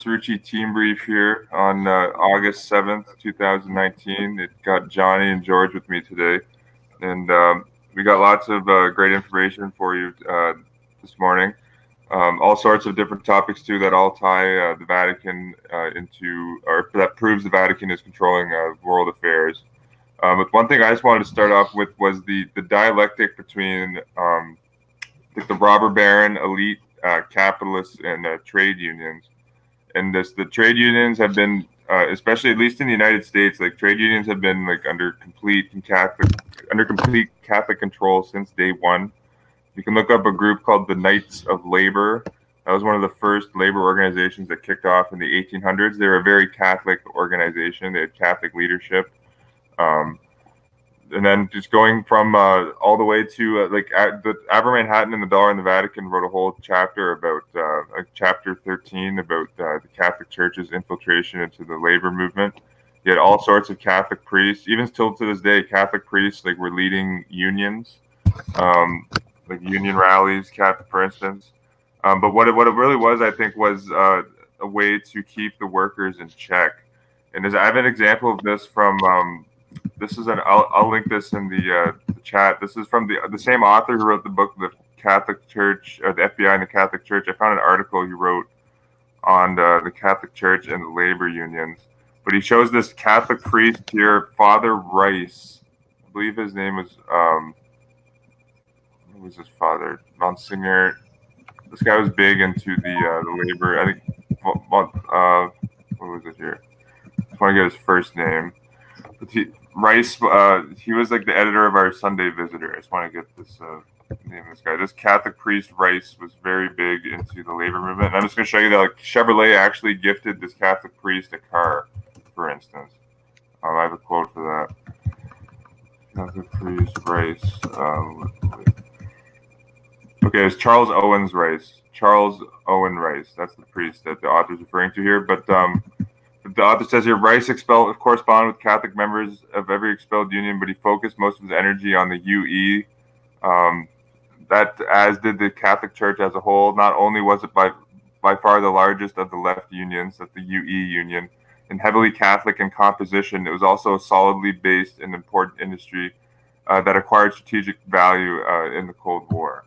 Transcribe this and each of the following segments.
Cirucci team brief here on August 7th, 2019. It got Johnny and George with me today, and we got lots of great information for you this morning. All sorts of different topics too that all tie the Vatican or that proves the Vatican is controlling world affairs. But one thing I just wanted to start off with was the dialectic between the robber baron, elite capitalists, and trade unions. And the trade unions have been, especially at least in the United States, like trade unions have been like under complete Catholic control since day one. You can look up a group called the Knights of Labor. That was one of the first labor organizations that kicked off in the 1800s. They were a very Catholic organization. They had Catholic leadership. And then just going from all the way to the Abermann Hatton and the Dollar in the Vatican wrote a whole chapter about chapter 13 about the Catholic Church's infiltration into the labor movement. You had all sorts of Catholic priests, even still to this day, Catholic priests were leading unions, like union rallies, for instance. But what it really was, I think, was a way to keep the workers in check. And I have an example of this from. I'll link this in the chat. This is from the same author who wrote the book, The Catholic Church, or the FBI and the Catholic Church. I found an article he wrote on the Catholic Church and the labor unions. But he shows this Catholic priest here, Father Rice. I believe his name was, who was his father? Monsignor. This guy was big into the labor. I think, what was it here? I just want to get his first name. Rice, he was like the editor of our Sunday Visitor. I just want to get this name of this guy. This Catholic priest Rice was very big into the labor movement. And I'm just going to show you that Chevrolet actually gifted this Catholic priest a car, for instance. I have a quote for that. Catholic priest Rice. Okay, it's Charles Owens Rice. Charles Owen Rice. That's the priest that the author is referring to here. But the author says here, Rice corresponded with Catholic members of every expelled union, but he focused most of his energy on the UE. That, as did the Catholic Church as a whole. Not only was it by far the largest of the left unions, that the UE union, and heavily Catholic in composition, it was also solidly based in important industry that acquired strategic value in the Cold War.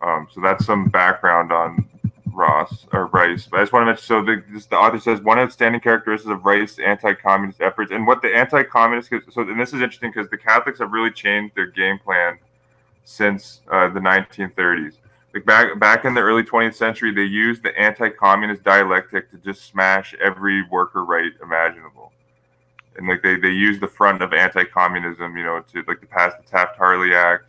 So that's some background on Rice. But I just want to mention, so the author says one outstanding characteristic of Rice's anti-communist efforts, and what the anti-communist, and this is interesting because the Catholics have really changed their game plan since the 1930s. Like back in the early 20th century, they used the anti-communist dialectic to just smash every worker right imaginable, and they used the front of anti-communism, to to pass the Taft-Hartley Act,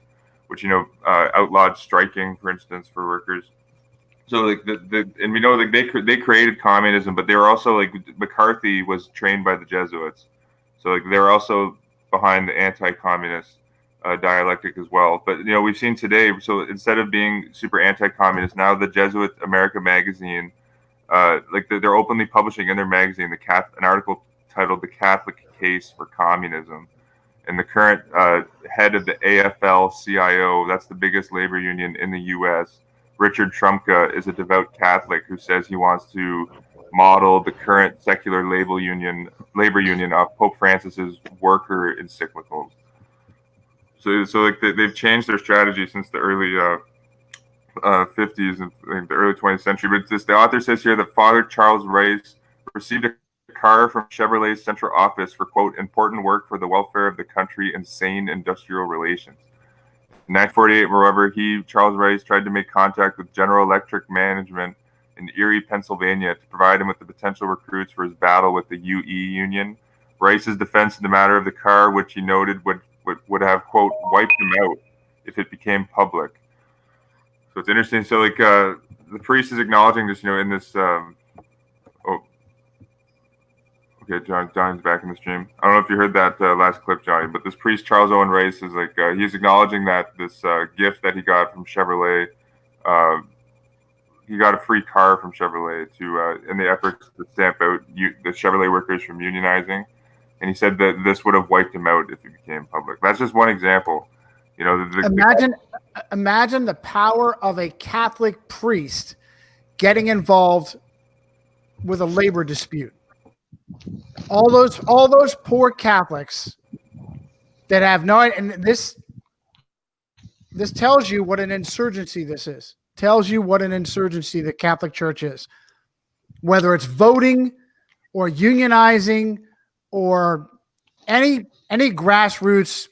which outlawed striking, for instance, for workers. So and we know they created communism, but they were also McCarthy was trained by the Jesuits, so they were also behind the anti-communist dialectic as well. But we've seen today, so instead of being super anti-communist, now the Jesuit America magazine, they're openly publishing in their magazine an article titled "The Catholic Case for Communism," and the current head of the AFL-CIO, that's the biggest labor union in the U.S., Richard Trumka, is a devout Catholic who says he wants to model the current secular labor union of Pope Francis's worker encyclicals. So they've changed their strategy since the early 50s and the early 20th century. But the author says here that Father Charles Rice received a car from Chevrolet's central office for, quote, important work for the welfare of the country and sane industrial relations. In 1948, however, Charles Rice, tried to make contact with General Electric management in Erie, Pennsylvania, to provide him with the potential recruits for his battle with the UE union. Rice's defense in the matter of the car, which he noted would have, quote, wiped him out if it became public. So it's interesting. So the priest is acknowledging this, in this. Okay, John's back in the stream. I don't know if you heard that last clip, Johnny, but this priest, Charles Owen Rice, is he's acknowledging that this gift that he got from Chevrolet, he got a free car from Chevrolet in the efforts to stamp out the Chevrolet workers from unionizing. And he said that this would have wiped him out if it became public. That's just one example. Imagine the power of a Catholic priest getting involved with a labor dispute. All those poor Catholics that have no, and this tells you what an insurgency this is. Tells you what an insurgency the Catholic Church is. Whether it's voting or unionizing or any grassroots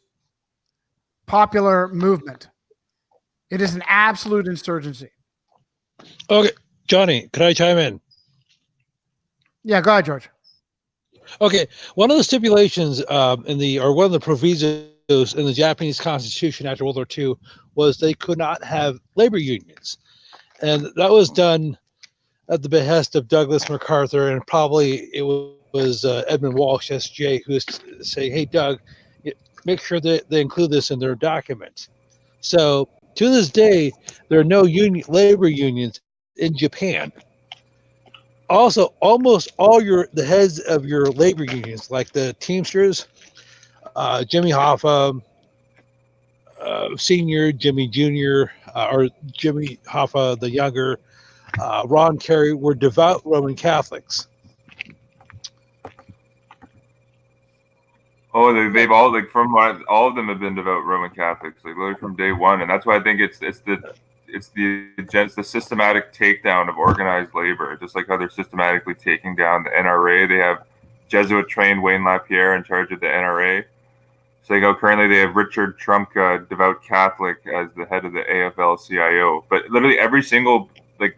popular movement, it is an absolute insurgency. Okay, Johnny, could I chime in? Yeah, go ahead, George. Okay, one of the stipulations one of the provisos in the Japanese Constitution after World War II was they could not have labor unions, and that was done at the behest of Douglas MacArthur, and probably it was Edmund Walsh, SJ, who was saying, "Hey, Doug, make sure that they include this in their documents." So to this day, there are no labor unions in Japan. Also, almost all the heads of your labor unions, like the Teamsters, Jimmy Hoffa, Senior, Jimmy Junior, or Jimmy Hoffa the Younger, Ron Carey, were devout Roman Catholics. Oh, they've all all of them have been devout Roman Catholics, like literally from day one, and that's why I think it's the systematic takedown of organized labor, just like how they're systematically taking down the NRA. They have Jesuit trained Wayne LaPierre in charge of the NRA. So currently they have Richard Trumka, devout Catholic, as the head of the AFL-CIO. But literally every single, the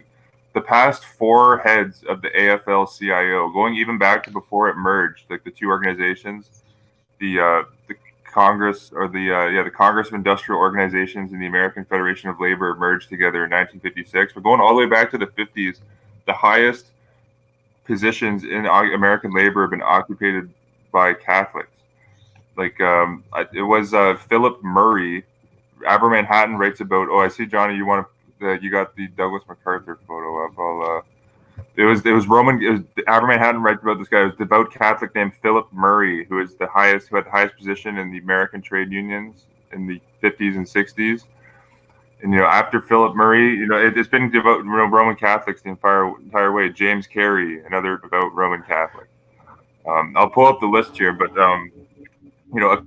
past 4 heads of the AFL-CIO, going even back to before it merged, like the two organizations, the Congress the Congress of Industrial Organizations and the American Federation of Labor merged together in 1956. We're going all the way back to the 50s. The highest positions in American labor have been occupied by Catholics. It was Philip Murray. Aber Manhattan writes about. Oh, I see, Johnny. You got the Douglas MacArthur photo up. It was Aber Manhattan writes about this guy. It was a devout Catholic named Philip Murray, who had the highest position in the American trade unions in the 50s and 60s. And after Philip Murray, it's been devout Roman Catholics the entire way. James Carey, another devout Roman Catholic. I'll pull up the list here, but a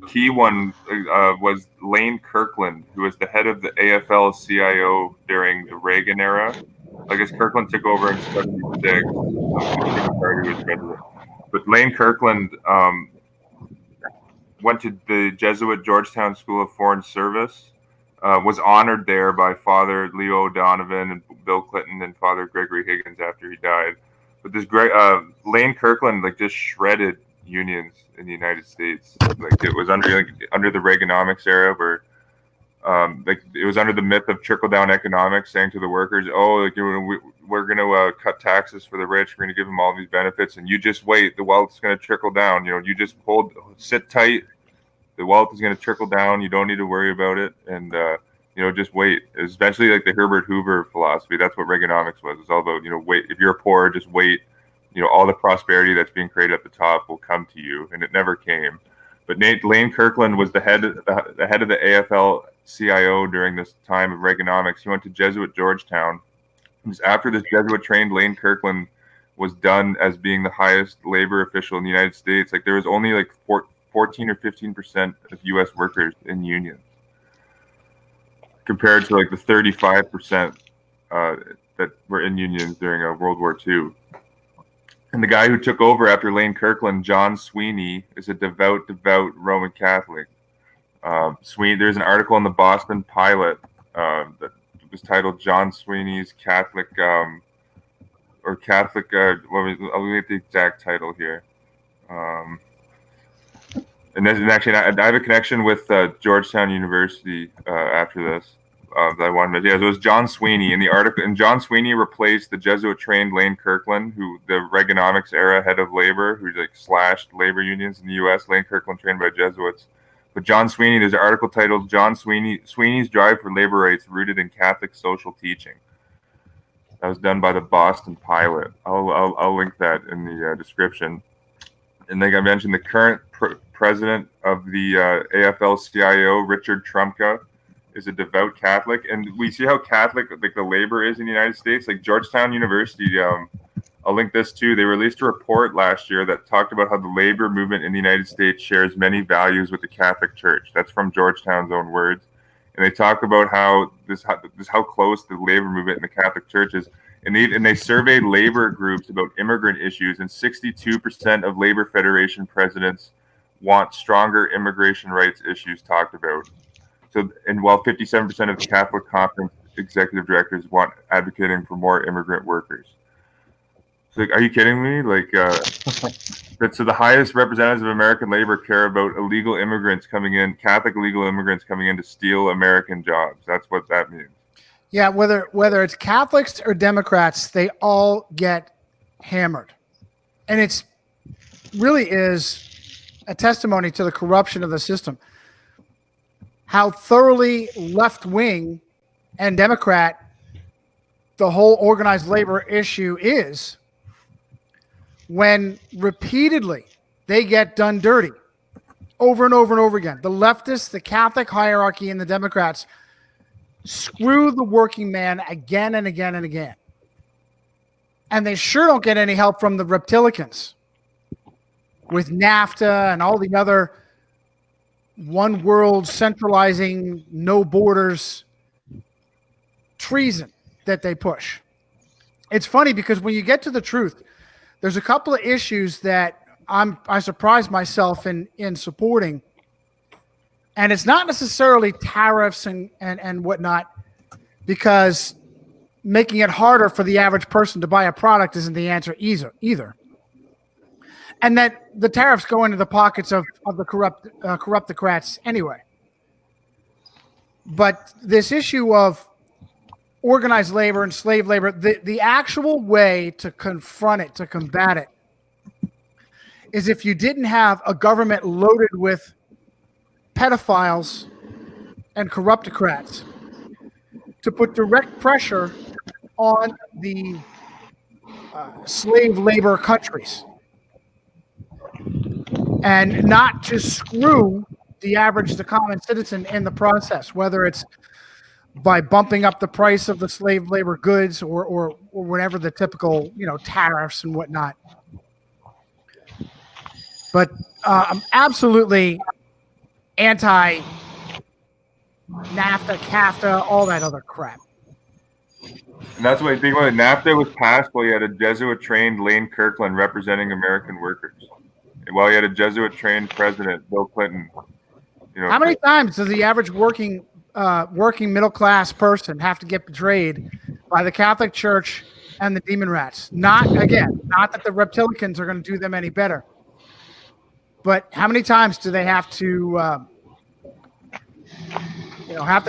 key one was Lane Kirkland, who was the head of the AFL-CIO during the Reagan era. I guess Kirkland took over in 76. But Lane Kirkland went to the Jesuit Georgetown School of Foreign Service, was honored there by Father Leo O'Donovan and Bill Clinton and Father Gregory Higgins after he died. But this Lane Kirkland just shredded unions in the United States. It was under the Reaganomics era, where it was under the myth of trickle-down economics, saying to the workers, "Oh, we're going to cut taxes for the rich. We're going to give them all these benefits, and you just wait. The wealth's going to trickle down. You just sit tight. The wealth is going to trickle down. You don't need to worry about it, and just wait." It was eventually like the Herbert Hoover philosophy. That's what Reaganomics was. It's all about wait. If you're poor, just wait. All the prosperity that's being created at the top will come to you, and it never came. But Lane Kirkland was the head of the AFL-CIO during this time of Reaganomics. He went to Jesuit Georgetown. After this Jesuit-trained Lane Kirkland was done as being the highest labor official in the United States, there was only 14 or 15% of U.S. workers in unions, compared to the 35% that were in unions during World War II. And the guy who took over after Lane Kirkland, John Sweeney, is a devout Roman Catholic. There's an article in the Boston Pilot that was titled "John Sweeney's Catholic," I'll get the exact title here. And actually, I have a connection with Georgetown University after this. That I wanted to, it was John Sweeney in the article, and John Sweeney replaced the Jesuit-trained Lane Kirkland, who the Reaganomics era head of labor, who slashed labor unions in the U.S. Lane Kirkland trained by Jesuits, but John Sweeney. There's an article titled "John Sweeney's Drive for Labor Rights Rooted in Catholic Social Teaching." That was done by the Boston Pilot. I'll link that in the description. And like I mentioned, the current president of the AFL-CIO, Richard Trumka, is a devout Catholic, and we see how Catholic the labor is in the United States. Georgetown University, I'll I'll link this too. They released a report last year that talked about how the labor movement in the United States shares many values with the Catholic Church. That's from Georgetown's own words. And they talk about how close the labor movement and the Catholic Church is. And they surveyed labor groups about immigrant issues, and 62% of Labor Federation presidents want stronger immigration rights issues talked about. So, and while 57% of the Catholic Conference executive directors want advocating for more immigrant workers. So, are you kidding me? So the highest representatives of American labor care about illegal immigrants coming in, Catholic illegal immigrants coming in to steal American jobs. That's what that means. Yeah, whether it's Catholics or Democrats, they all get hammered. And it's really is a testimony to the corruption of the system. How thoroughly left-wing and Democrat the whole organized labor issue is, when repeatedly they get done dirty over and over and over again. The leftists, the Catholic hierarchy, and the Democrats screw the working man again and again and again. And they sure don't get any help from the Republicans with NAFTA and all the other one world centralizing, no borders treason that they push. It's funny because when you get to the truth, there's a couple of issues that I surprised myself in supporting. And it's not necessarily tariffs and whatnot, because making it harder for the average person to buy a product isn't the answer either. And that the tariffs go into the pockets of the corruptocrats anyway. But this issue of organized labor and slave labor, the actual way to confront it, to combat it, is if you didn't have a government loaded with pedophiles and corruptocrats to put direct pressure on the slave labor countries, and not to screw the common citizen in the process, whether it's by bumping up the price of the slave labor goods or whatever the typical, tariffs and whatnot. But I'm absolutely anti NAFTA, CAFTA, all that other crap. And that's what I think about it. NAFTA was passed while you had a Jesuit-trained Lane Kirkland representing American workers, and while you had a Jesuit-trained president, Bill Clinton. How many times does the average working middle-class person have to get betrayed by the Catholic Church and the demon rats? Not that the Republicans are going to do them any better, but how many times do they have to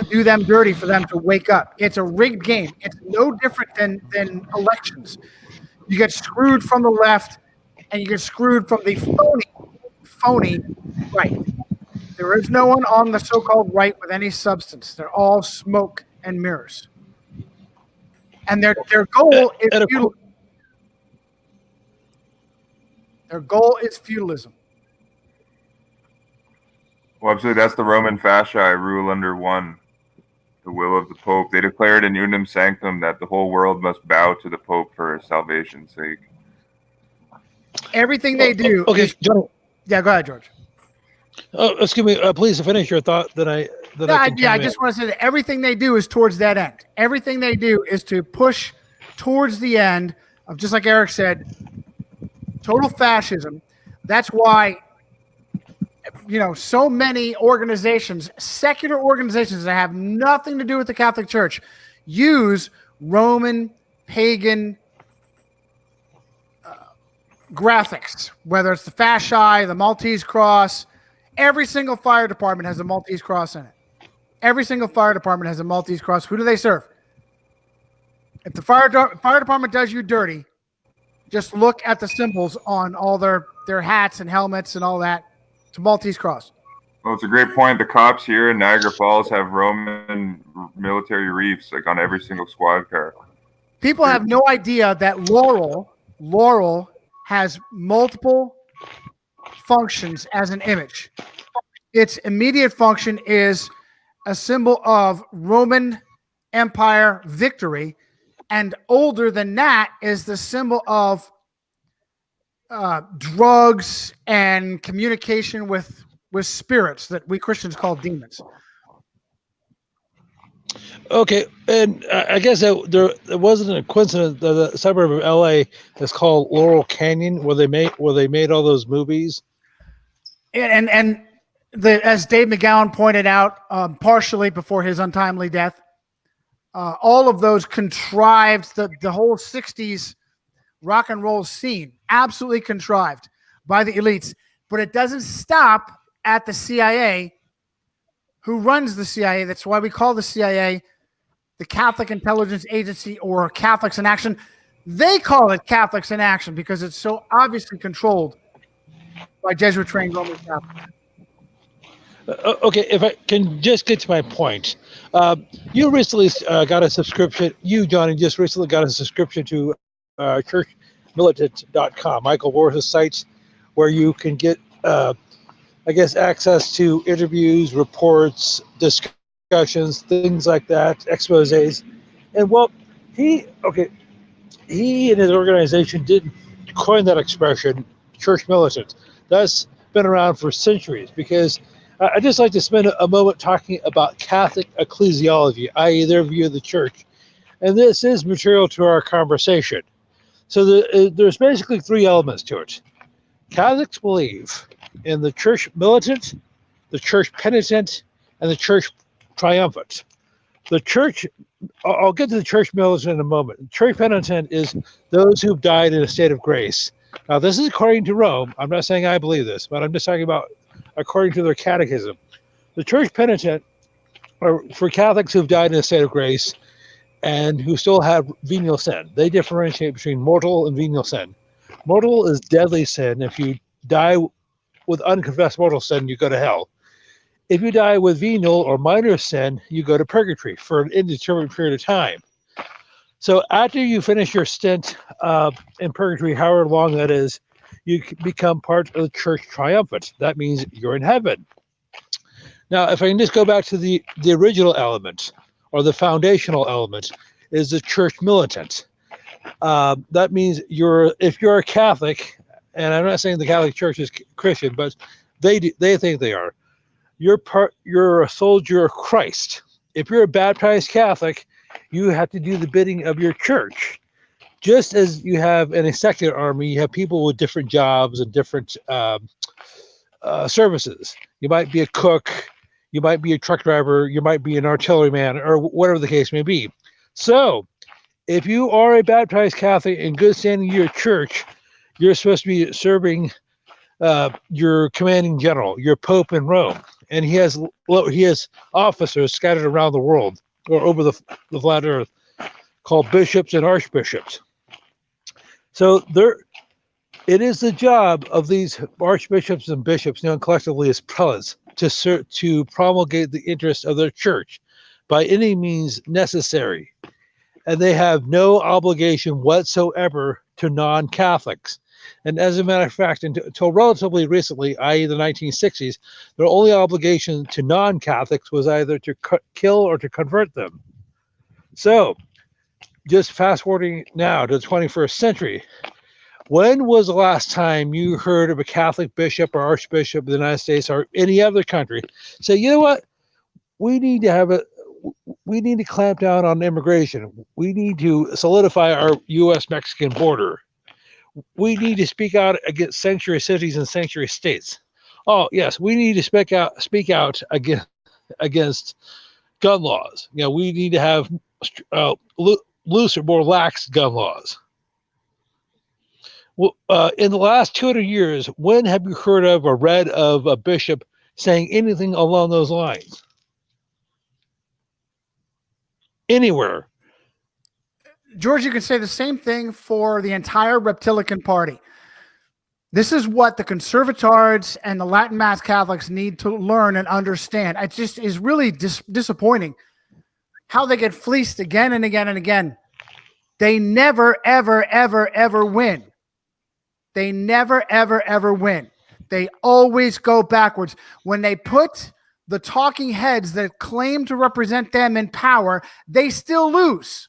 do them dirty for them to wake up? It's a rigged game. It's no different than elections. You get screwed from the left, and you get screwed from the phony right. There is no one on the so-called right with any substance. They're all smoke and mirrors. And their goal is feudalism. Their goal is feudalism. Well, absolutely. That's the Roman fasci, rule under one, the will of the Pope. They declared in Unum Sanctum that the whole world must bow to the Pope for salvation's sake. Everything they do. Okay, John. Yeah, go ahead, George. Oh, excuse me. Please finish your thought. I just want to say that everything they do is towards that end. Everything they do is to push towards the end of, just like Eric said, total fascism. That's why, so many organizations, secular organizations that have nothing to do with the Catholic Church, use Roman, pagan graphics, whether it's the fasci, the Maltese cross. Every single fire department has a Maltese cross in it. Every single fire department has a Maltese cross. Who do they serve? If the fire department does you dirty, just look at the symbols on all their hats and helmets and all that. It's a Maltese cross. Well, it's a great point. The cops here in Niagara Falls have Roman military reefs on every single squad car. People have no idea that Laurel has multiple functions as an image. Its immediate function is a symbol of Roman Empire victory, And older than that is the symbol of drugs and communication with spirits that we Christians call demons. Okay, and I guess there wasn't a coincidence that the suburb of LA is called Laurel Canyon, where they made all those movies. And as Dave McGowan pointed out, partially before his untimely death, all of those contrived the whole '60s rock and roll scene, absolutely contrived by the elites. But it doesn't stop at the CIA, who runs the CIA. That's why we call the CIA the Catholic Intelligence Agency, or Catholics in Action. They call it Catholics in Action because it's so obviously controlled by Jesuit-trained Roman Catholics. Okay, if I can just get to my point. You recently got a subscription. You, Johnny, just recently got a subscription to churchmilitant.com, Michael War's site, where you can get, access to interviews, reports, discussions, things like that, exposés. And well, he and his organization didn't coin that expression, church militant. That's been around for centuries, because I just like to spend a moment talking about Catholic ecclesiology, i.e. their view of the church. And this is material to our conversation. So there's basically three elements to it. Catholics believe in the church militant, the church penitent, and the church triumphant. The church, I'll get to the church militant in a moment. The church penitent is those who've died in a state of grace. Now, this is according to Rome. I'm not saying I believe this, but I'm just talking about according to their catechism. The church penitent are for Catholics who've died in a state of grace and who still have venial sin. They differentiate between mortal and venial sin. Mortal is deadly sin. If you die with unconfessed mortal sin, you go to hell. If you die with venial or minor sin, you go to purgatory for an indeterminate period of time. So after you finish your stint in purgatory, however long that is, you become part of the church triumphant. That means you're in heaven. Now, if I can just go back to the original element, or the foundational element, is the church militant. That means if you're a Catholic, and I'm not saying the Catholic Church is Christian, but they think they are. You're a soldier of Christ. If you're a baptized Catholic, you have to do the bidding of your church. Just as you have in a secular army, you have people with different jobs and different services. You might be a cook, you might be a truck driver, you might be an artilleryman, or whatever the case may be. So, if you are a baptized Catholic in good standing in your church, you're supposed to be serving your commanding general, your Pope in Rome, and he has officers scattered around the world or over the flat earth called bishops and archbishops. So it is the job of these archbishops and bishops, known collectively as prelates, to promulgate the interests of their church by any means necessary. And they have no obligation whatsoever to non-Catholics. And as a matter of fact, until relatively recently, i.e. the 1960s, their only obligation to non-Catholics was either to kill or to convert them. So, just fast forwarding now to the 21st century, when was the last time you heard of a Catholic bishop or archbishop of the United States or any other country say, you know what, we need to clamp down on immigration. We need to solidify our U.S.-Mexican border. We need to speak out against sanctuary cities and sanctuary states. Oh, yes, we need to speak out against gun laws. You know, we need to have loose or more lax gun laws. Well, in the last 200 years, when have you heard of or read of a bishop saying anything along those lines? Anywhere. George, you can say the same thing for the entire Reptilian Party. This is what the conservatards and the Latin Mass Catholics need to learn and understand. It just is really disappointing how they get fleeced again and again and again. They never, ever, ever, ever win. They never, ever, ever win. They always go backwards. When they put the talking heads that claim to represent them in power, they still lose.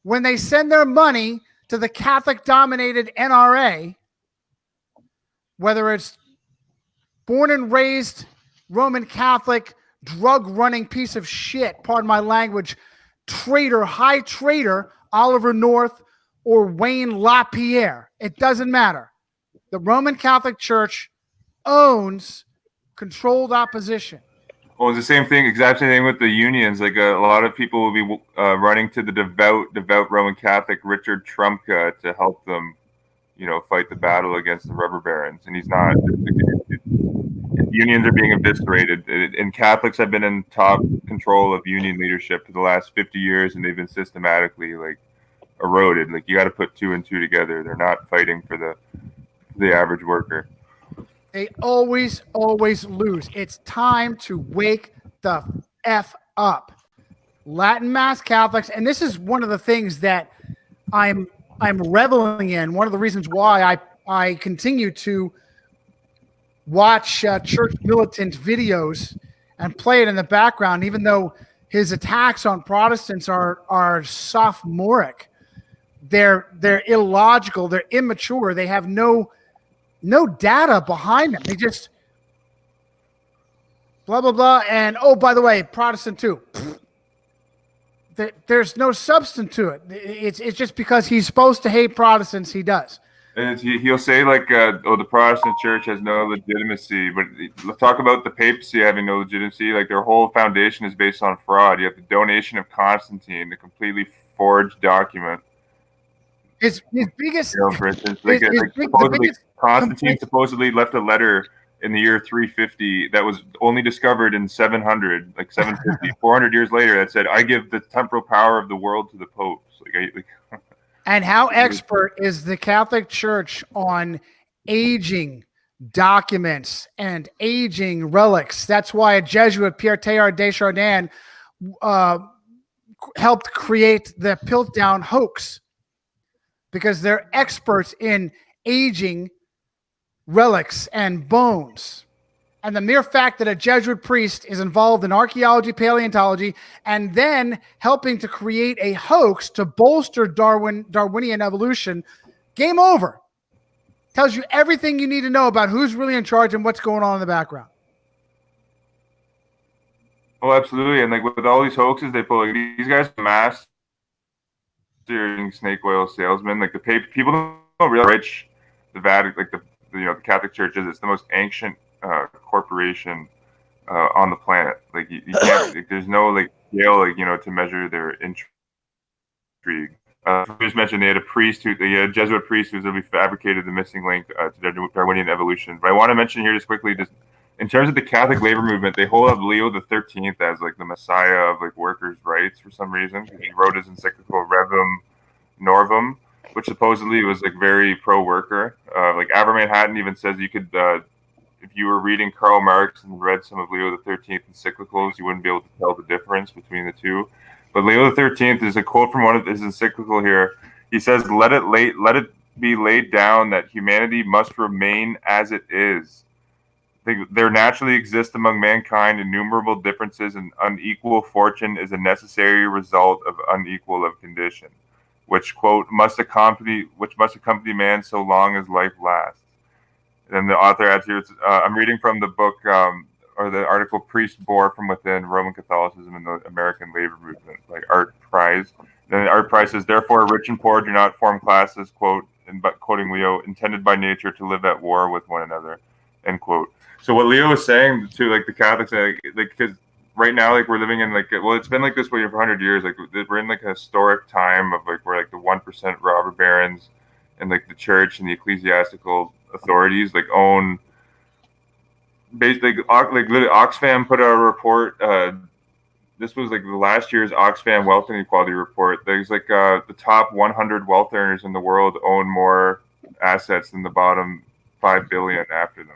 when they send their money to the Catholic-dominated NRA, whether it's born and raised Roman Catholic, drug-running piece of shit, pardon my language, traitor, high traitor, Oliver North or Wayne LaPierre, it doesn't matter. The Roman Catholic Church owns controlled opposition. Well, it's the same thing, exact same thing with the unions. Like a lot of people will be running to the devout Roman Catholic Richard Trumka to help them, fight the battle against the rubber barons, and he's not. Unions are being eviscerated, and Catholics have been in top control of union leadership for the last 50 years, and they've been systematically eroded. Like you got to put two and two together. They're not fighting for the average worker. They always lose. It's time to wake the F up. Latin Mass Catholics, and this is one of the things that I'm reveling in. One of the reasons why I continue to watch church militant videos and play it in the background, even though his attacks on Protestants are sophomoric. They're illogical. They're immature. They have no data behind them. They just blah, blah, blah. And, oh, by the way, Protestant too. There's no substance to it. It's just because he's supposed to hate Protestants, he does. And he'll say the Protestant church has no legitimacy, but let's talk about the papacy having no legitimacy. Like their whole foundation is based on fraud. You have the donation of Constantine, the completely forged document. His biggest, for instance, Constantine supposedly left a letter in the year 350 that was only discovered in 700, 750, 400 years later, that said, "I give the temporal power of the world to the popes." And how expert is the Catholic Church on aging documents and aging relics? That's why a Jesuit, Pierre Teilhard de Chardin, helped create the Piltdown hoax, because they're experts in aging relics and bones. And the mere fact that a Jesuit priest is involved in archaeology, paleontology, and then helping to create a hoax to bolster Darwinian evolution, game over. Tells you everything you need to know about who's really in charge and what's going on in the background. Oh, absolutely. And with all these hoaxes, they pull these guys are mass snake oil salesmen. The people don't realize the Vatican, the Catholic Church is. It's the most ancient corporation on the planet. You can't. There's no scale to measure their intrigue. Just mentioned they had a Jesuit priest who's really fabricated the missing link to Darwinian evolution. But I want to mention here just quickly, just in terms of the Catholic labor movement, they hold up Leo the 13th as the messiah of workers' rights for some reason. He wrote his encyclical Revum Novum, which supposedly was very pro-worker. Aver Manhattan even says you could, if you were reading Karl Marx and read some of Leo the 13th encyclicals, you wouldn't be able to tell the difference between the two. But Leo the 13th is a quote from one of his encyclical here. He says, let it be laid down that humanity must remain as it is. There naturally exist among mankind innumerable differences, and unequal fortune is a necessary result of unequal of condition, which quote must accompany man so long as life lasts. And the author adds here, I'm reading from the book or the article "Priest Bore from Within: Roman Catholicism and the American Labor Movement" by Art Price. And Art Price says, therefore, rich and poor do not form classes, quote, and but quoting Leo, intended by nature to live at war with one another, end quote. So what Leo is saying to the Catholics, because right now, we're living in it's been this way for 100 years. We're in a historic time of where the 1% robber barons and the church and the ecclesiastical authorities own. Basically, Oxfam put out a report. This was the last year's Oxfam Wealth Inequality report. There's the top 100 wealth earners in the world own more assets than the bottom 5 billion after them,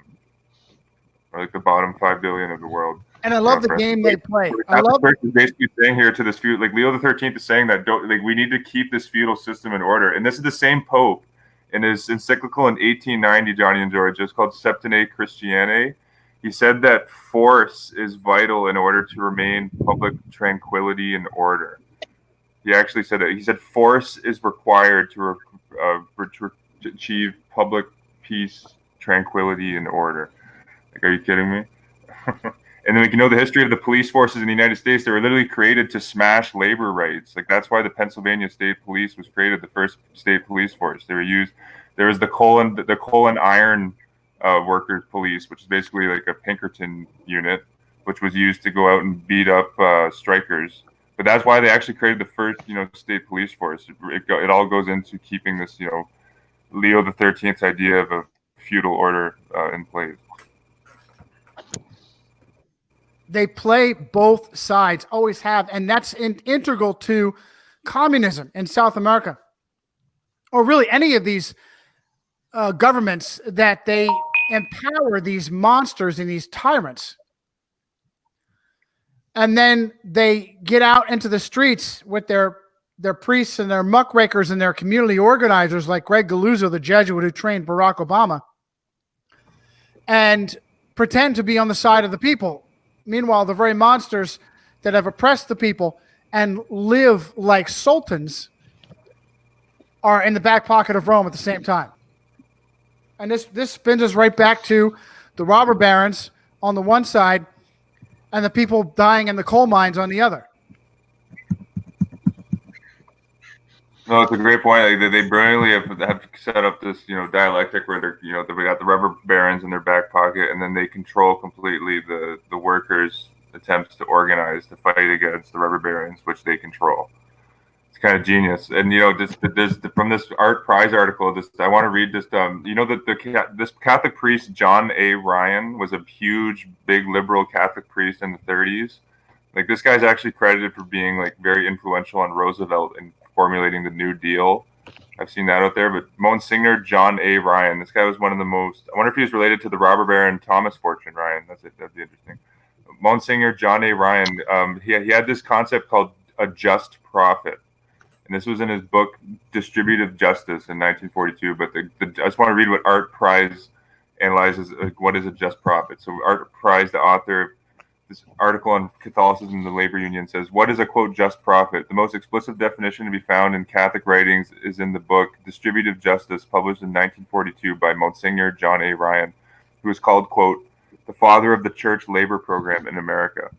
or the bottom 5 billion of the world. And I love the game they play. I love the is basically saying here to this feudal, Leo the 13th is saying that we need to keep this feudal system in order. And this is the same Pope in his encyclical in 1890, Johnny and George, it's called Septime Christianae. He said that force is vital in order to remain public tranquility and order. He actually said that. He said force is required to achieve public peace, tranquility, and order. Like, are you kidding me? And then, like, the history of the police forces in the United States, they were literally created to smash labor rights. Like, that's why the Pennsylvania State Police was created, the first state police force. They were used. There was the coal and iron workers police, which is basically like a Pinkerton unit, which was used to go out and beat up strikers. But that's why they actually created the first, state police force. It all goes into keeping this, Leo the 13th idea of a feudal order in place. They play both sides, always have, and that's integral to communism in South America, or really any of these governments, that they empower these monsters and these tyrants. And then they get out into the streets with their priests and their muckrakers and their community organizers like Greg Galuzzo, the Jesuit who trained Barack Obama, and pretend to be on the side of the people. Meanwhile, the very monsters that have oppressed the people and live like sultans are in the back pocket of Rome at the same time. And this spins us right back to the robber barons on the one side and the people dying in the coal mines on the other. No, it's a great point. Like, they brilliantly have set up this, dialectic where they're, we got the rubber barons in their back pocket, and then they control completely the workers' attempts to organize to fight against the rubber barons, which they control. It's kind of genius. And from this Art Prize article, I want to read this. That this Catholic priest John A. Ryan was a huge, big liberal Catholic priest in the 30s. Like, this guy's actually credited for being like very influential on Roosevelt and formulating the New Deal. I've seen that out there. But Monsignor John A. Ryan, this guy was one of the most. I wonder if he was related to the robber baron Thomas Fortune Ryan. That'd be interesting. Monsignor John A. Ryan. He had this concept called a just profit, and this was in his book Distributive Justice in 1942. But I just want to read what Art Prize analyzes. What is a just profit? So Art Prize, the author, this article on Catholicism and the labor union, says, what is a, quote, just profit? The most explicit definition to be found in Catholic writings is in the book Distributive Justice, published in 1942 by Monsignor John A. Ryan, who is called, quote, the father of the church labor program in America,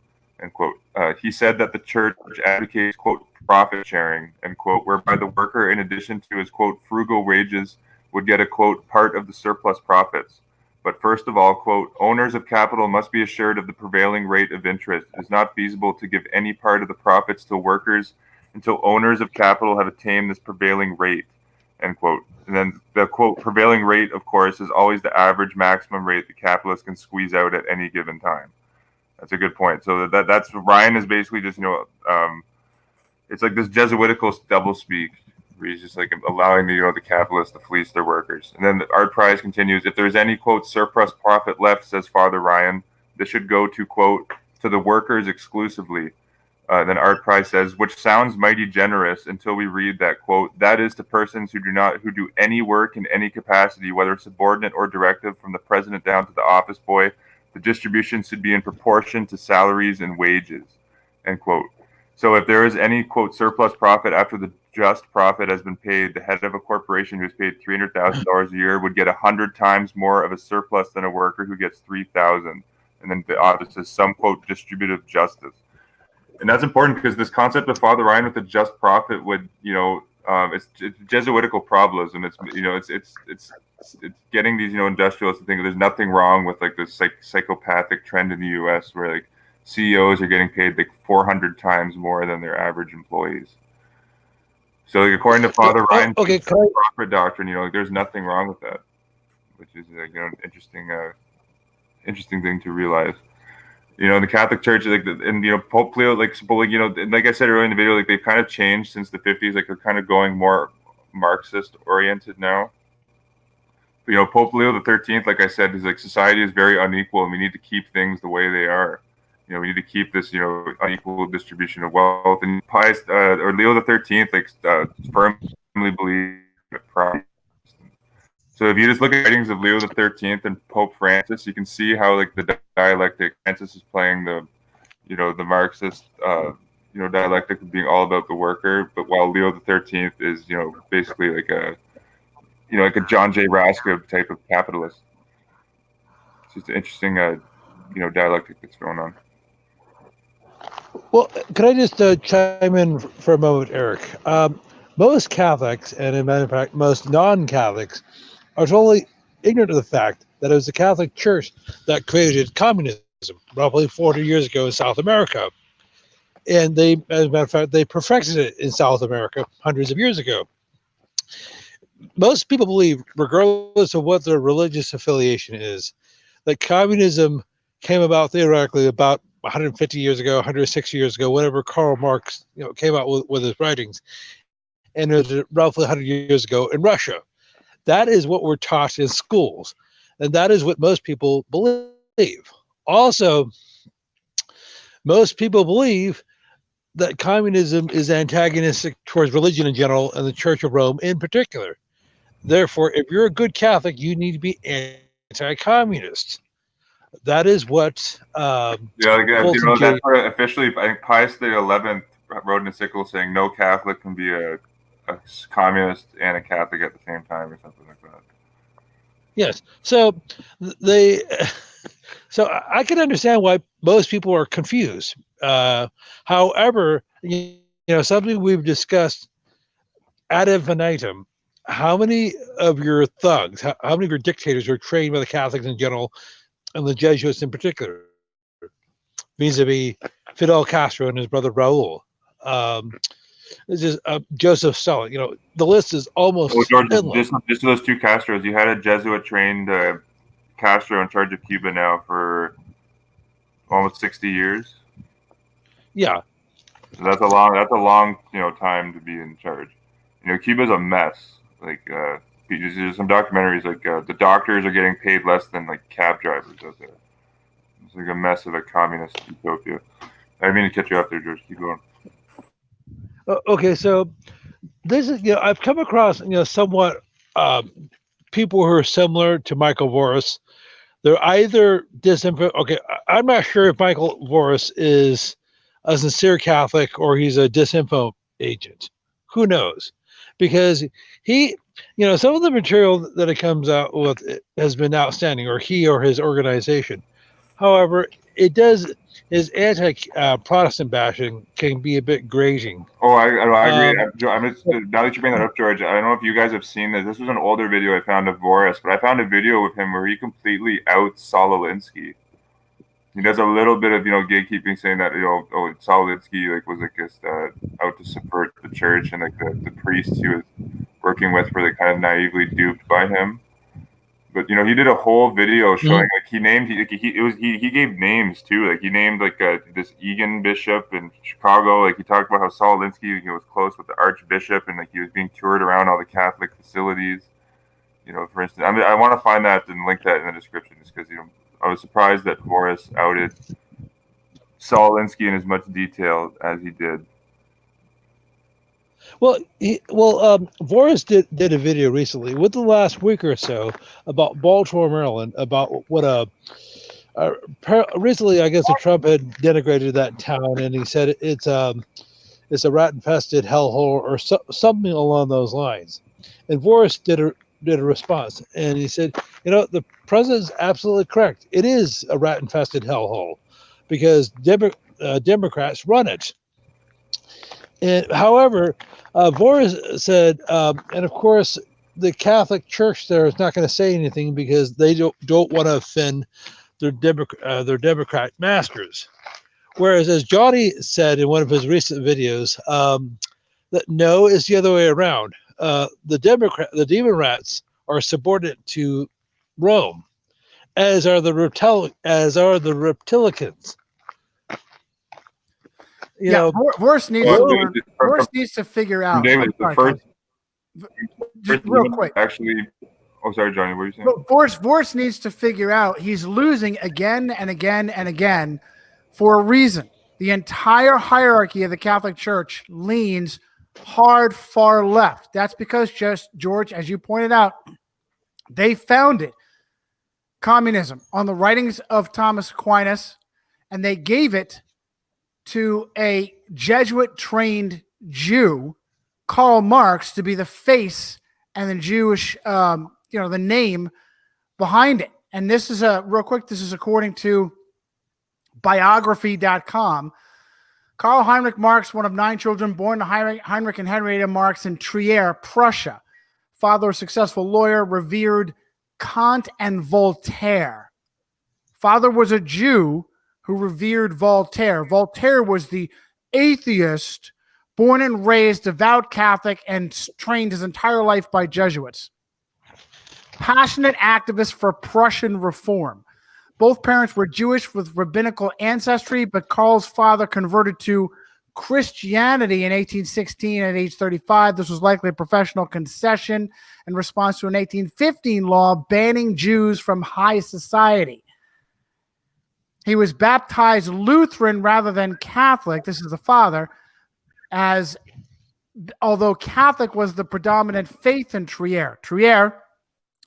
end quote. He said that the church advocates, quote, profit sharing, end quote, whereby the worker, in addition to his, quote, frugal wages, would get a, quote, part of the surplus profits. But first of all, quote, owners of capital must be assured of the prevailing rate of interest. It is not feasible to give any part of the profits to workers until owners of capital have attained this prevailing rate, end quote. And then the, quote, prevailing rate, of course, is always the average maximum rate the capitalist can squeeze out at any given time. That's a good point. So that's Ryan is basically just, it's like this Jesuitical doublespeak. He's just like allowing the capitalists to fleece their workers. And then the Art Prize continues, if there's any, quote, surplus profit left, says Father Ryan, this should go to, quote, to the workers exclusively. Then Art Prize says, which sounds mighty generous until we read that, quote, that is to persons who do any work in any capacity, whether subordinate or directive, from the president down to the office boy. The distribution should be in proportion to salaries and wages, end quote. So if there is any, quote, surplus profit after the just profit has been paid, the head of a corporation who's paid $300,000 a year would get 100 times more of a surplus than a worker who gets $3,000. And then the office says some, quote, distributive justice. And that's important because this concept of Father Ryan with the just profit would, it's Jesuitical probabilism. It's getting these, industrialists to think there's nothing wrong with like this psychopathic trend in the U.S. where like CEOs are getting paid like 400 times more than their average employees. So, like, according to Father Ryan's profit doctrine, there's nothing wrong with that, which is an interesting thing to realize. The Catholic Church, Pope Leo, like I said earlier in the video, like they've kind of changed since the 50s. Like they're kind of going more Marxist oriented now. But, Pope Leo the 13th, like I said, is like society is very unequal, and we need to keep things the way they are. We need to keep this, unequal distribution of wealth. And Leo the 13th, firmly believes in. So if you just look at writings of Leo the 13th and Pope Francis, you can see how like the dialectic Francis is playing the, the Marxist dialectic of being all about the worker, but while Leo the 13th is basically like a John J. Raskob type of capitalist. It's just an interesting dialectic that's going on. Well, could I just chime in for a moment, Eric? Most Catholics, and in matter of fact, most non-Catholics, are totally ignorant of the fact that it was the Catholic Church that created communism roughly 40 years ago in South America. And they, as a matter of fact, they perfected it in South America hundreds of years ago. Most people believe, regardless of what their religious affiliation is, that communism came about theoretically about 150 years ago, 160 years ago, whenever Karl Marx came out with his writings, and it was roughly 100 years ago in Russia. That is what we're taught in schools, and that is what most people believe. Also, most people believe that communism is antagonistic towards religion in general and the Church of Rome in particular. Therefore, if you're a good Catholic, you need to be anti-communist. That is what that's what officially I think Pius the 11th wrote an encyclical saying no Catholic can be a communist and a Catholic at the same time or something like that. Yes. So I can understand why most people are confused. However, something we've discussed ad infinitum. How many of your thugs, how many of your dictators are trained by the Catholics in general and the Jesuits in particular, vis-a-vis Fidel Castro and his brother Raul? This is Joseph Stalin. The list is almost George, endless. Just those two Castros. You had a Jesuit-trained Castro in charge of Cuba now for almost 60 years. Yeah, so that's a long time to be in charge. Cuba's a mess. Like there's some documentaries like the doctors are getting paid less than like cab drivers out there. It's like a mess of a communist utopia. I didn't mean to catch you up there, George. Keep going. Okay, so this is I've come across somewhat people who are similar to Michael Voris. They're either disinfo. Okay, I'm not sure if Michael Voris is a sincere Catholic or he's a disinfo agent. Who knows? Because he, some of the material that it comes out with has been outstanding, or he or his organization. However, his anti-Protestant bashing can be a bit grating. Oh, I agree. Now that you bring that up, George, I don't know if you guys have seen this. This was an older video I found of Voris, but I found a video with him where he completely outs Solinsky. He does a little bit of gatekeeping, saying that Solinsky was out to subvert the church, and the priests he was working with were kind of naively duped by him. But he did a whole video showing he gave names too. He named this Egan bishop in Chicago. He talked about how Solinsky was close with the archbishop, and he was being toured around all the Catholic facilities. For instance, I want to find that and link that in the description, just because I was surprised that Voris outed Solinsky in as much detail as he did. Well, Voris did a video recently, within the last week or so, about Baltimore, Maryland, about what recently I guess Trump had denigrated that town, and he said it's a rat-infested hellhole or something along those lines. And Voris did a response, and he said, the president's absolutely correct. It is a rat-infested hellhole because Democrats run it. And however, Voris said, and of course, the Catholic Church there is not going to say anything because they don't want to offend their Democrat masters. Whereas, as Johnny said in one of his recent videos, that no, it's the other way around. The demon rats are subordinate to Rome, as are the reptilicans. Voris needs to figure out. Just real quick. Actually, sorry, Johnny. What were you saying? Voris needs to figure out he's losing again and again and again for a reason. The entire hierarchy of the Catholic Church leans hard far left. That's because, just George, as you pointed out, they founded communism on the writings of Thomas Aquinas, and they gave it to a Jesuit-trained Jew, Karl Marx, to be the face and the Jewish, the name behind it. And this is real quick. This is according to biography.com. Karl Heinrich Marx, one of 9 children, born to Heinrich and Henrietta Marx in Trier, Prussia. Father, a successful lawyer, revered Kant and Voltaire. Father was a Jew who revered Voltaire. Voltaire was the atheist, born and raised devout Catholic, and trained his entire life by Jesuits. Passionate activist for Prussian reform. Both parents were Jewish with rabbinical ancestry, but Karl's father converted to Christianity in 1816 at age 35. This was likely a professional concession in response to an 1815 law banning Jews from high society. He was baptized Lutheran rather than Catholic. This is the father, as although Catholic was the predominant faith in Trier. Trier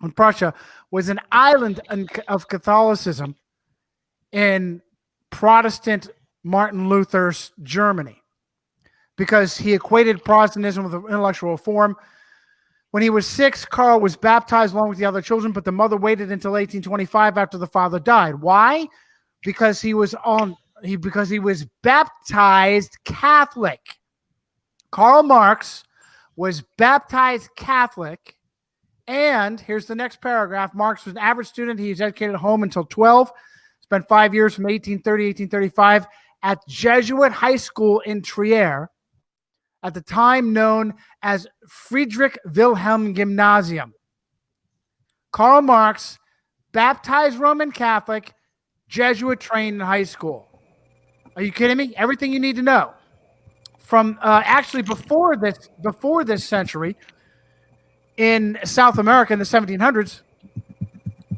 in Prussia was an island of Catholicism in Protestant Martin Luther's Germany, because he equated Protestantism with intellectual reform. When he was 6, Karl was baptized along with the other children, but the mother waited until 1825 after the father died. Why? Because he was baptized Catholic. Karl Marx was baptized Catholic. And here's the next paragraph. Marx was an average student. He was educated at home until 12. Spent 5 years from 1830 to 1835 at Jesuit High School in Trier, at the time known as Friedrich Wilhelm Gymnasium. Karl Marx, baptized Roman Catholic, Jesuit trained in high school. Are you kidding me? Everything you need to know. From actually before this century, in South America in the 1700s,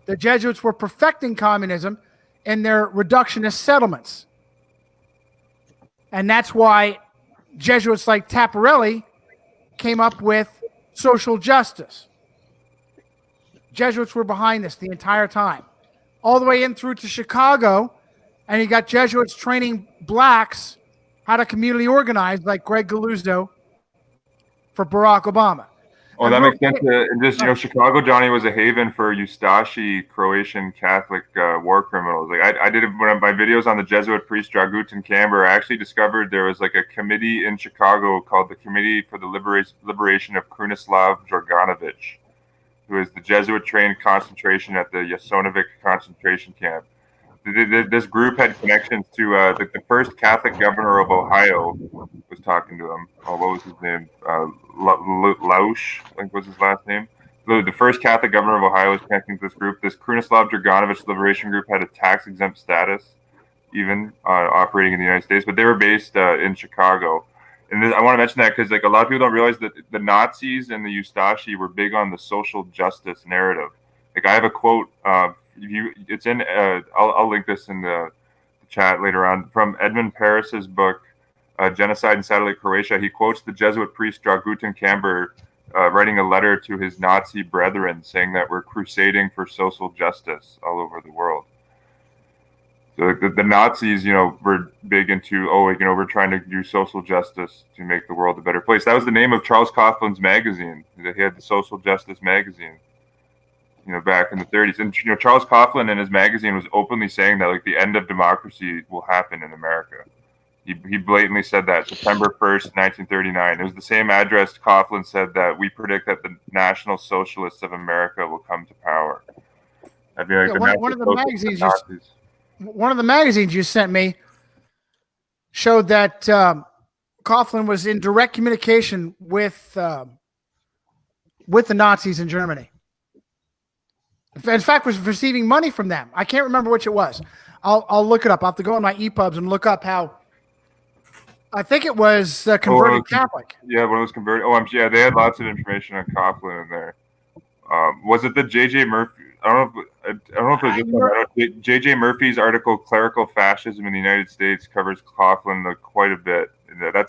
the Jesuits were perfecting communism in their reductionist settlements. And that's why Jesuits like Taparelli came up with social justice. Jesuits were behind this the entire time, all the way in through to Chicago. And you got Jesuits training blacks how to community organize, like Greg Galuzzo for Barack Obama. Oh, that makes sense. And just, Chicago, Johnny, was a haven for Ustashi, Croatian Catholic war criminals. Like I did one of my videos on the Jesuit priest Dragutin Camber. I actually discovered there was like a committee in Chicago called the Committee for the Liberation of Krunoslav Draganovich, who is the Jesuit-trained concentration at the Jasenovac concentration camp. This group had connections to the first Catholic governor of Ohio was talking to him. Oh, what was his name? Lausch, I think was his last name. The first Catholic governor of Ohio was connecting to this group. This Krunoslav Draganovich Liberation Group had a tax-exempt status, even operating in the United States, but they were based in Chicago. And I want to mention that because like a lot of people don't realize that the Nazis and the Ustashi were big on the social justice narrative. Like I have a quote. It's in. I'll link this in the chat later on from Edmund Paris's book, Genocide in Satellite Croatia. He quotes the Jesuit priest Dragutin Camber writing a letter to his Nazi brethren saying that we're crusading for social justice all over the world. So the Nazis, were big into, we're trying to do social justice to make the world a better place. That was the name of Charles Coughlin's magazine. He had the Social Justice magazine, back in the 30s. And, Charles Coughlin in his magazine was openly saying that, like, the end of democracy will happen in America. He blatantly said that September 1st, 1939. It was the same address Coughlin said that we predict that the National Socialists of America will come to power. I'd be like one of the magazines you sent me showed that Coughlin was in direct communication with the Nazis in Germany. In fact, was receiving money from them. I can't remember which it was. I'll look it up. I'll have to go on my EPUBs and look up how. I think it was converted Catholic. Yeah, when it was converted. They had lots of information on Coughlin in there. Was it the J.J. Murphy? I don't know if it was this one. J.J. Murphy's article, "Clerical Fascism in the United States," covers Coughlin quite a bit.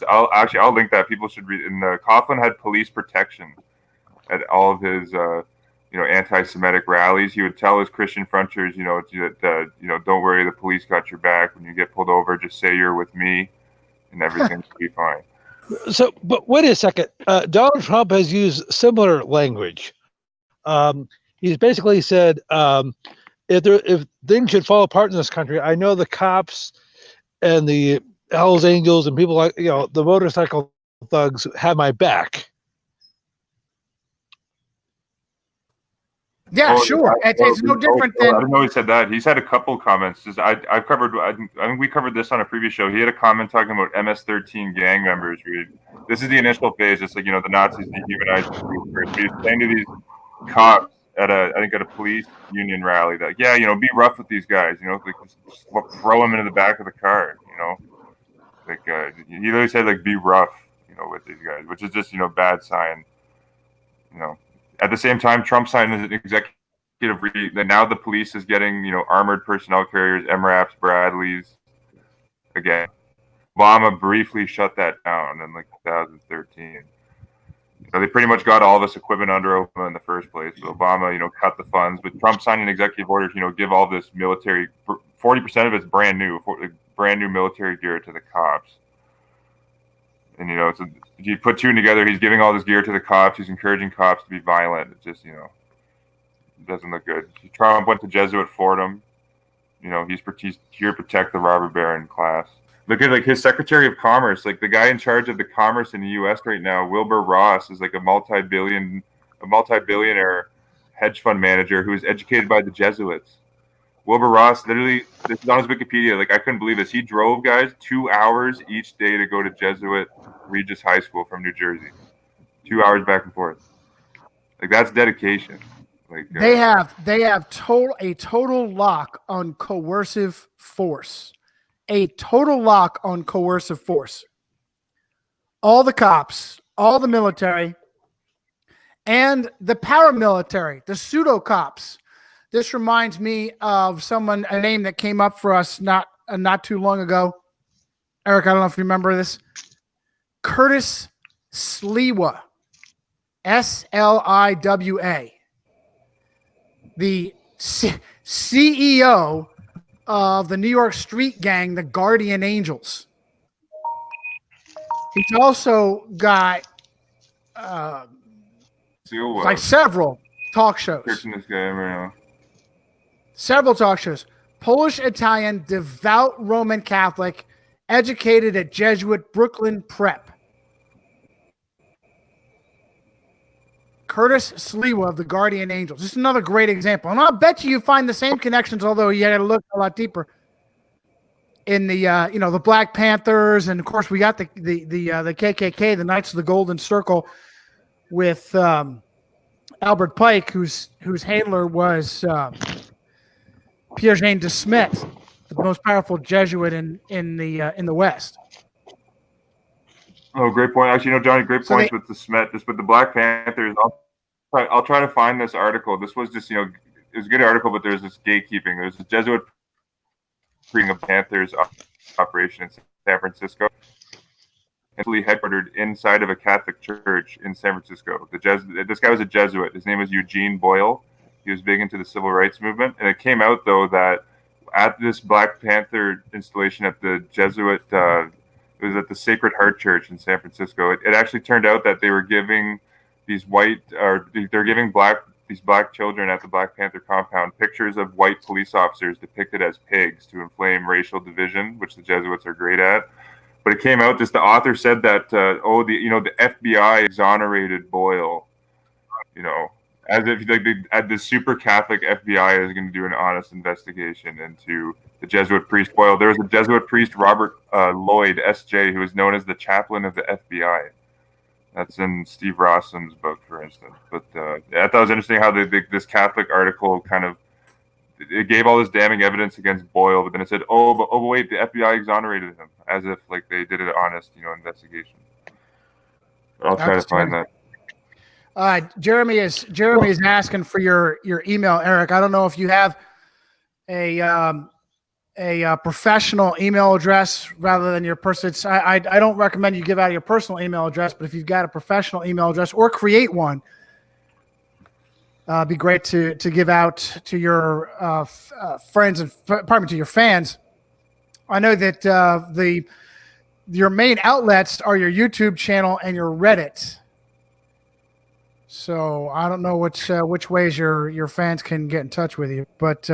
I'll link that. People should read. And Coughlin had police protection at all of his anti-Semitic rallies. He would tell his Christian fronters, don't worry, the police got your back. When you get pulled over, just say you're with me. and everything will be fine. So, but wait a second. Donald Trump has used similar language. He's basically said, if things should fall apart in this country, I know the cops and the Hells Angels and people like the motorcycle thugs have my back. Yeah, sure. It's no different than. I didn't know he said that. He's had a couple comments. I've covered. I think we covered this on a previous show. He had a comment talking about MS-13 gang members. This is the initial phase. It's like the Nazis dehumanized the group first. He was saying to these cops at a police union rally that be rough with these guys. Like just throw them into the back of the car. Like he literally said like be rough. With these guys, which is just bad sign. At the same time, Trump signed an executive that now the police is getting, armored personnel carriers, MRAPs, Bradleys. Again, Obama briefly shut that down in like 2013. They pretty much got all this equipment under Obama in the first place. But Obama, cut the funds. But Trump signed an executive order to, give all this military, 40% of it's brand new military gear to the cops. And, so you put two together, he's giving all this gear to the cops. He's encouraging cops to be violent. It just, it doesn't look good. Trump went to Jesuit Fordham. He's here to protect the robber baron class. Look at like his Secretary of Commerce, like the guy in charge of the commerce in the U.S. right now, Wilbur Ross, is like a multi-billionaire hedge fund manager who was educated by the Jesuits. Wilbur Ross, literally, this is on his Wikipedia. Like, I couldn't believe this. He drove, guys, 2 hours each day to go to Jesuit Regis High School from New Jersey. 2 hours back and forth. Like, that's dedication. Like they have a total lock on coercive force. A total lock on coercive force. All the cops, all the military, and the paramilitary, the pseudo cops. This reminds me of a name that came up for us not too long ago. Eric, I don't know if you remember this. Curtis Sliwa, Sliwa, the CEO of the New York street gang, the Guardian Angels. He's also got like several talk shows. Searching this guy right now. Several talk shows. Polish, Italian, devout Roman Catholic, educated at Jesuit Brooklyn Prep. Curtis Sliwa of the Guardian Angels. Just another great example. And I'll bet you find the same connections, although you had to look a lot deeper. In the the Black Panthers, and of course we got the KKK, the Knights of the Golden Circle, with Albert Pike, whose handler was Pierre-Jean de Smet, the most powerful Jesuit in the West. Oh, great point. Actually, Johnny, great points with the Smet. Just with the Black Panthers, I'll try to find this article. This was just, it was a good article, but there's this gatekeeping. There's a Jesuit of Panthers operation in San Francisco, headquartered inside of a Catholic church in San Francisco. This guy was a Jesuit. His name was Eugene Boyle. He was big into the civil rights movement, and it came out though that at this Black Panther installation at the Jesuit, it was at the Sacred Heart Church in San Francisco. It actually turned out that they were giving these black children at the Black Panther compound pictures of white police officers depicted as pigs to inflame racial division, which the Jesuits are great at. But it came out, just the author said that, the FBI exonerated Boyle, as if the super Catholic FBI is going to do an honest investigation into the Jesuit priest Boyle. There was a Jesuit priest, Robert Lloyd, S.J., who was known as the chaplain of the FBI. That's in Steve Rossum's book, for instance. But I thought it was interesting how this Catholic article it gave all this damning evidence against Boyle, but then it said, but wait, the FBI exonerated him, as if like they did an honest, investigation. I'll try to find that. Jeremy is asking for your email, Eric. I don't know if you have a professional email address rather than your personal. I don't recommend you give out your personal email address, but if you've got a professional email address or create one, it'd be great to give out to your friends and to your fans. I know that your main outlets are your YouTube channel and your Reddit. So I don't know which ways your fans can get in touch with you, but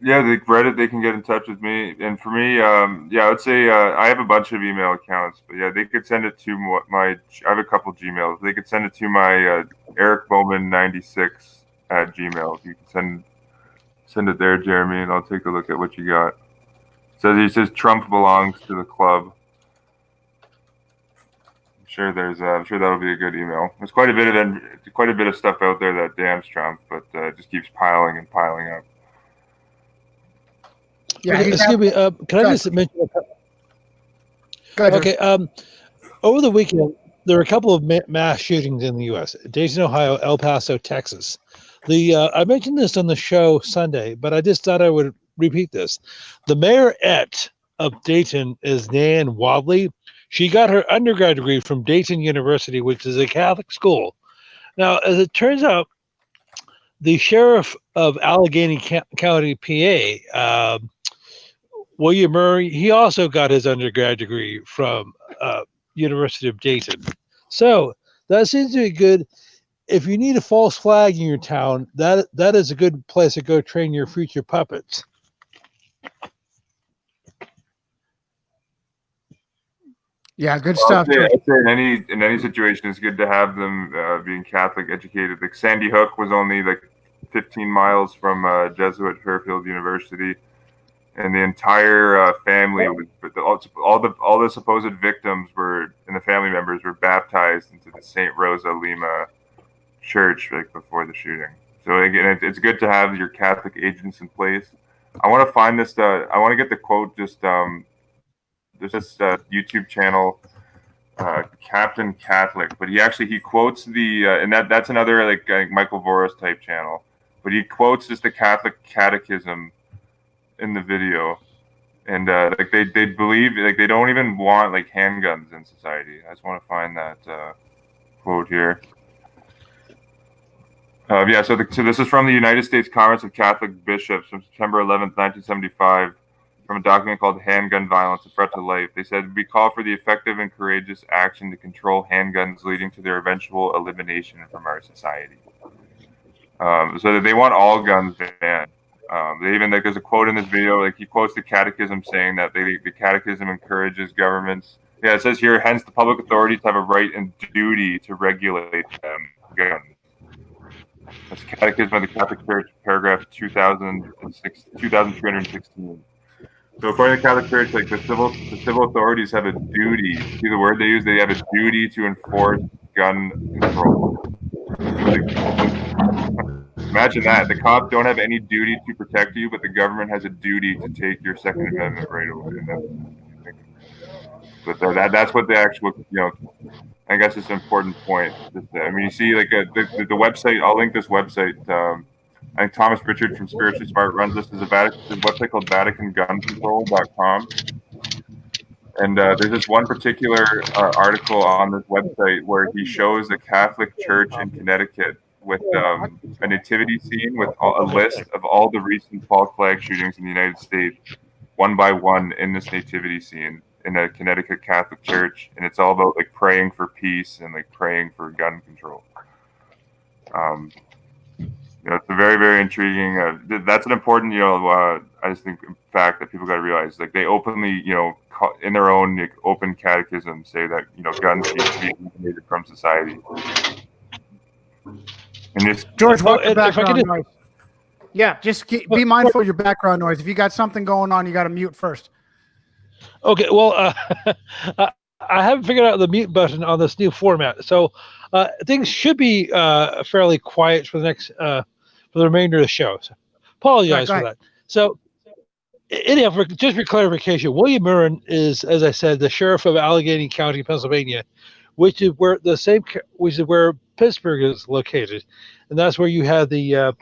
Yeah, the Reddit, they can get in touch with me. And for me, yeah, I would say I have a bunch of email accounts, but yeah, they could send it to my. I have a couple Gmails. They could send it to my ericbowman96 @gmail. You can send it there, Jeremy, and I'll take a look at what you got. He says Trump belongs to the club. I'm sure that'll be a good email. There's quite a bit of stuff out there that damns Trump, but it just keeps piling and piling up. yeah. Okay, excuse me. Can I just mention? Go ahead, Okay. Over the weekend, there were a couple of mass shootings in the U.S. Dayton, Ohio, El Paso, Texas. I mentioned this on the show Sunday, but I just thought I would repeat this. The mayorette of Dayton is Nan Wadley. She got her undergrad degree from Dayton University, which is a Catholic school. Now, as it turns out, the sheriff of Allegheny County, PA, William Murray, he also got his undergrad degree from University of Dayton. So that seems to be good. If you need a false flag in your town, that is a good place to go train your future puppets. Yeah, good stuff. I'd say in any situation, it's good to have them being Catholic educated. Like Sandy Hook was only like 15 miles from Jesuit Fairfield University, and the entire family was all the supposed victims were and the family members were baptized into the St. Rosa Lima church like before the shooting. So again, it's good to have your Catholic agents in place. I want to find this. I want to get the quote. There's this YouTube channel, Captain Catholic, but he quotes and that's another like Michael Voros type channel, but he quotes just the Catholic Catechism in the video, and like they believe like they don't even want like handguns in society. I just want to find that quote here. Yeah, so this is from the United States Conference of Catholic Bishops from September 11th, 1975. From a document called Handgun Violence, A Threat to Life. They said, we call for the effective and courageous action to control handguns leading to their eventual elimination from our society. So that they want all guns banned. They even, there's a quote in this video, he quotes the catechism saying that the catechism encourages governments. Yeah, it says here, hence the public authorities have a right and duty to regulate guns. That's Catechism of the Catholic Church, paragraph 2316. So according to the Catholic Church, the civil authorities have a duty. See the word they use? They have a duty to enforce gun control. Imagine that. The cops don't have any duty to protect you, but the government has a duty to take your Second Amendment right away. But that's what the actual, I guess it's an important point. I mean, you see, the website. I'll link this website. I think Thomas Richard from Spiritually Smart runs this. There's a website called VaticanGunControl.com. And there's this one particular article on this website where he shows the Catholic Church in Connecticut with a nativity scene with a list of all the recent false flag shootings in the United States, one by one in this nativity scene in a Connecticut Catholic Church. And it's all about praying for peace and praying for gun control. It's a very, very intriguing. That's an important, I just think, fact that people got to realize. They openly, in their own open catechism, say that guns need to be eliminated from society. And this, George, watch your background noise. Yeah, just be mindful of your background noise. If you got something going on, you got to mute first. Okay, well, I haven't figured out the mute button on this new format, so things should be fairly quiet for the next for the remainder of the show. So apologize for that. So anyhow, just for clarification, William Murray is, as I said, the sheriff of Allegheny County, Pennsylvania, which is where Pittsburgh is located, and that's where you had the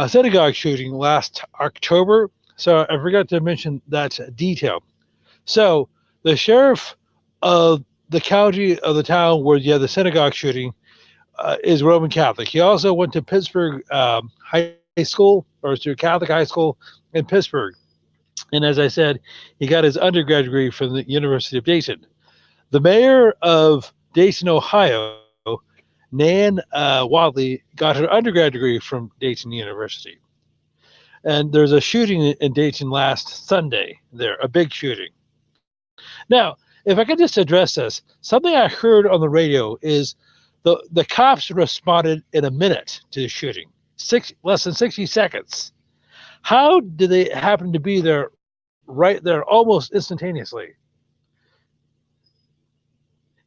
synagogue shooting last October. So I forgot to mention that detail. So the sheriff of the county of the town where you had the synagogue shooting is Roman Catholic. He also went to Pittsburgh High School, or to Catholic High School in Pittsburgh. And as I said, he got his undergrad degree from the University of Dayton. The mayor of Dayton, Ohio, Nan Wadley, got her undergrad degree from Dayton University. And there's a shooting in Dayton last Sunday there, a big shooting. Now, if I could just address this, something I heard on the radio is the cops responded in a minute to the shooting, less than 60 seconds. How did they happen to be there right there almost instantaneously?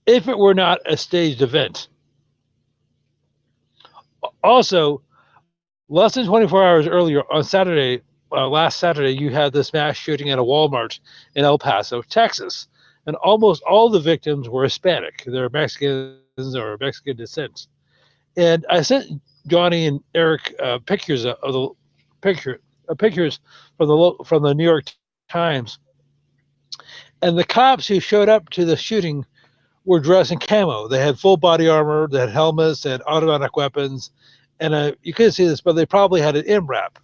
If it were not a staged event. Also, less than 24 hours earlier on Saturday, last Saturday, you had this mass shooting at a Walmart in El Paso, Texas. And almost all the victims were Hispanic. They're Mexicans or Mexican descent. And I sent Johnny and Eric pictures of the pictures from the New York Times. And the cops who showed up to the shooting were dressed in camo. They had full body armor, they had helmets, they had automatic weapons, and you couldn't see this, but they probably had an MRAP.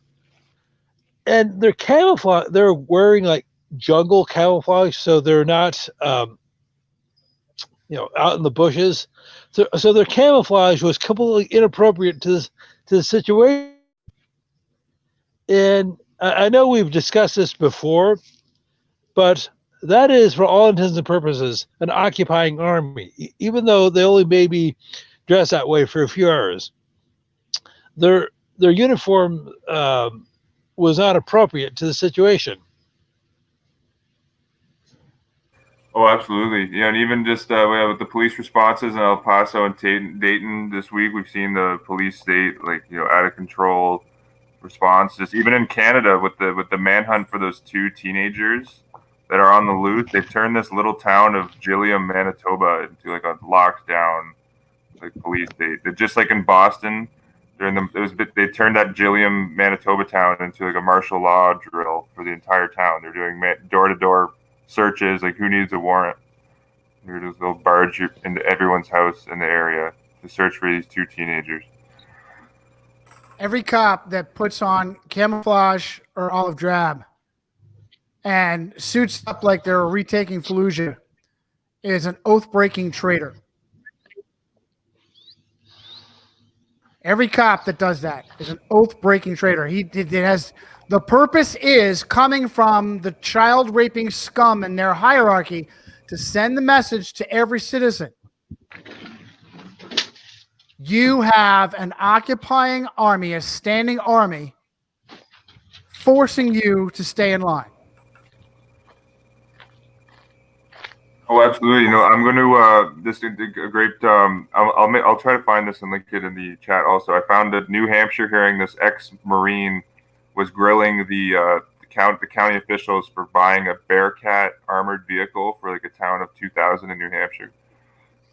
And their camouflage, they're wearing like jungle camouflage, so they're not, out in the bushes. So their camouflage was completely inappropriate to the situation. And I know we've discussed this before, but that is, for all intents and purposes, an occupying army, even though they only may be dressed that way for a few hours. Their uniform was not appropriate to the situation. Oh, absolutely. Yeah, and even just with the police responses in El Paso and Dayton this week, we've seen the police state out of control response. Just even in Canada with the manhunt for those two teenagers that are on the loose, they've turned this little town of Gilliam, Manitoba, into like a lockdown police state. They're just like in Boston. They turned that Gilliam, Manitoba town into like a martial law drill for the entire town. They're doing door-to-door searches, like who needs a warrant. They'll barge into everyone's house in the area to search for these two teenagers. Every cop that puts on camouflage or olive drab and suits up like they're retaking Fallujah is an oath-breaking traitor. Every cop that does that is an oath-breaking traitor. The purpose is coming from the child-raping scum in their hierarchy to send the message to every citizen. You have an occupying army, a standing army, forcing you to stay in line. Oh, absolutely. I'm going to this is a great. I'll try to find this and link it in the chat. Also, I found a New Hampshire hearing. This ex-Marine was grilling the county officials for buying a Bearcat armored vehicle for like a town of 2,000 in New Hampshire.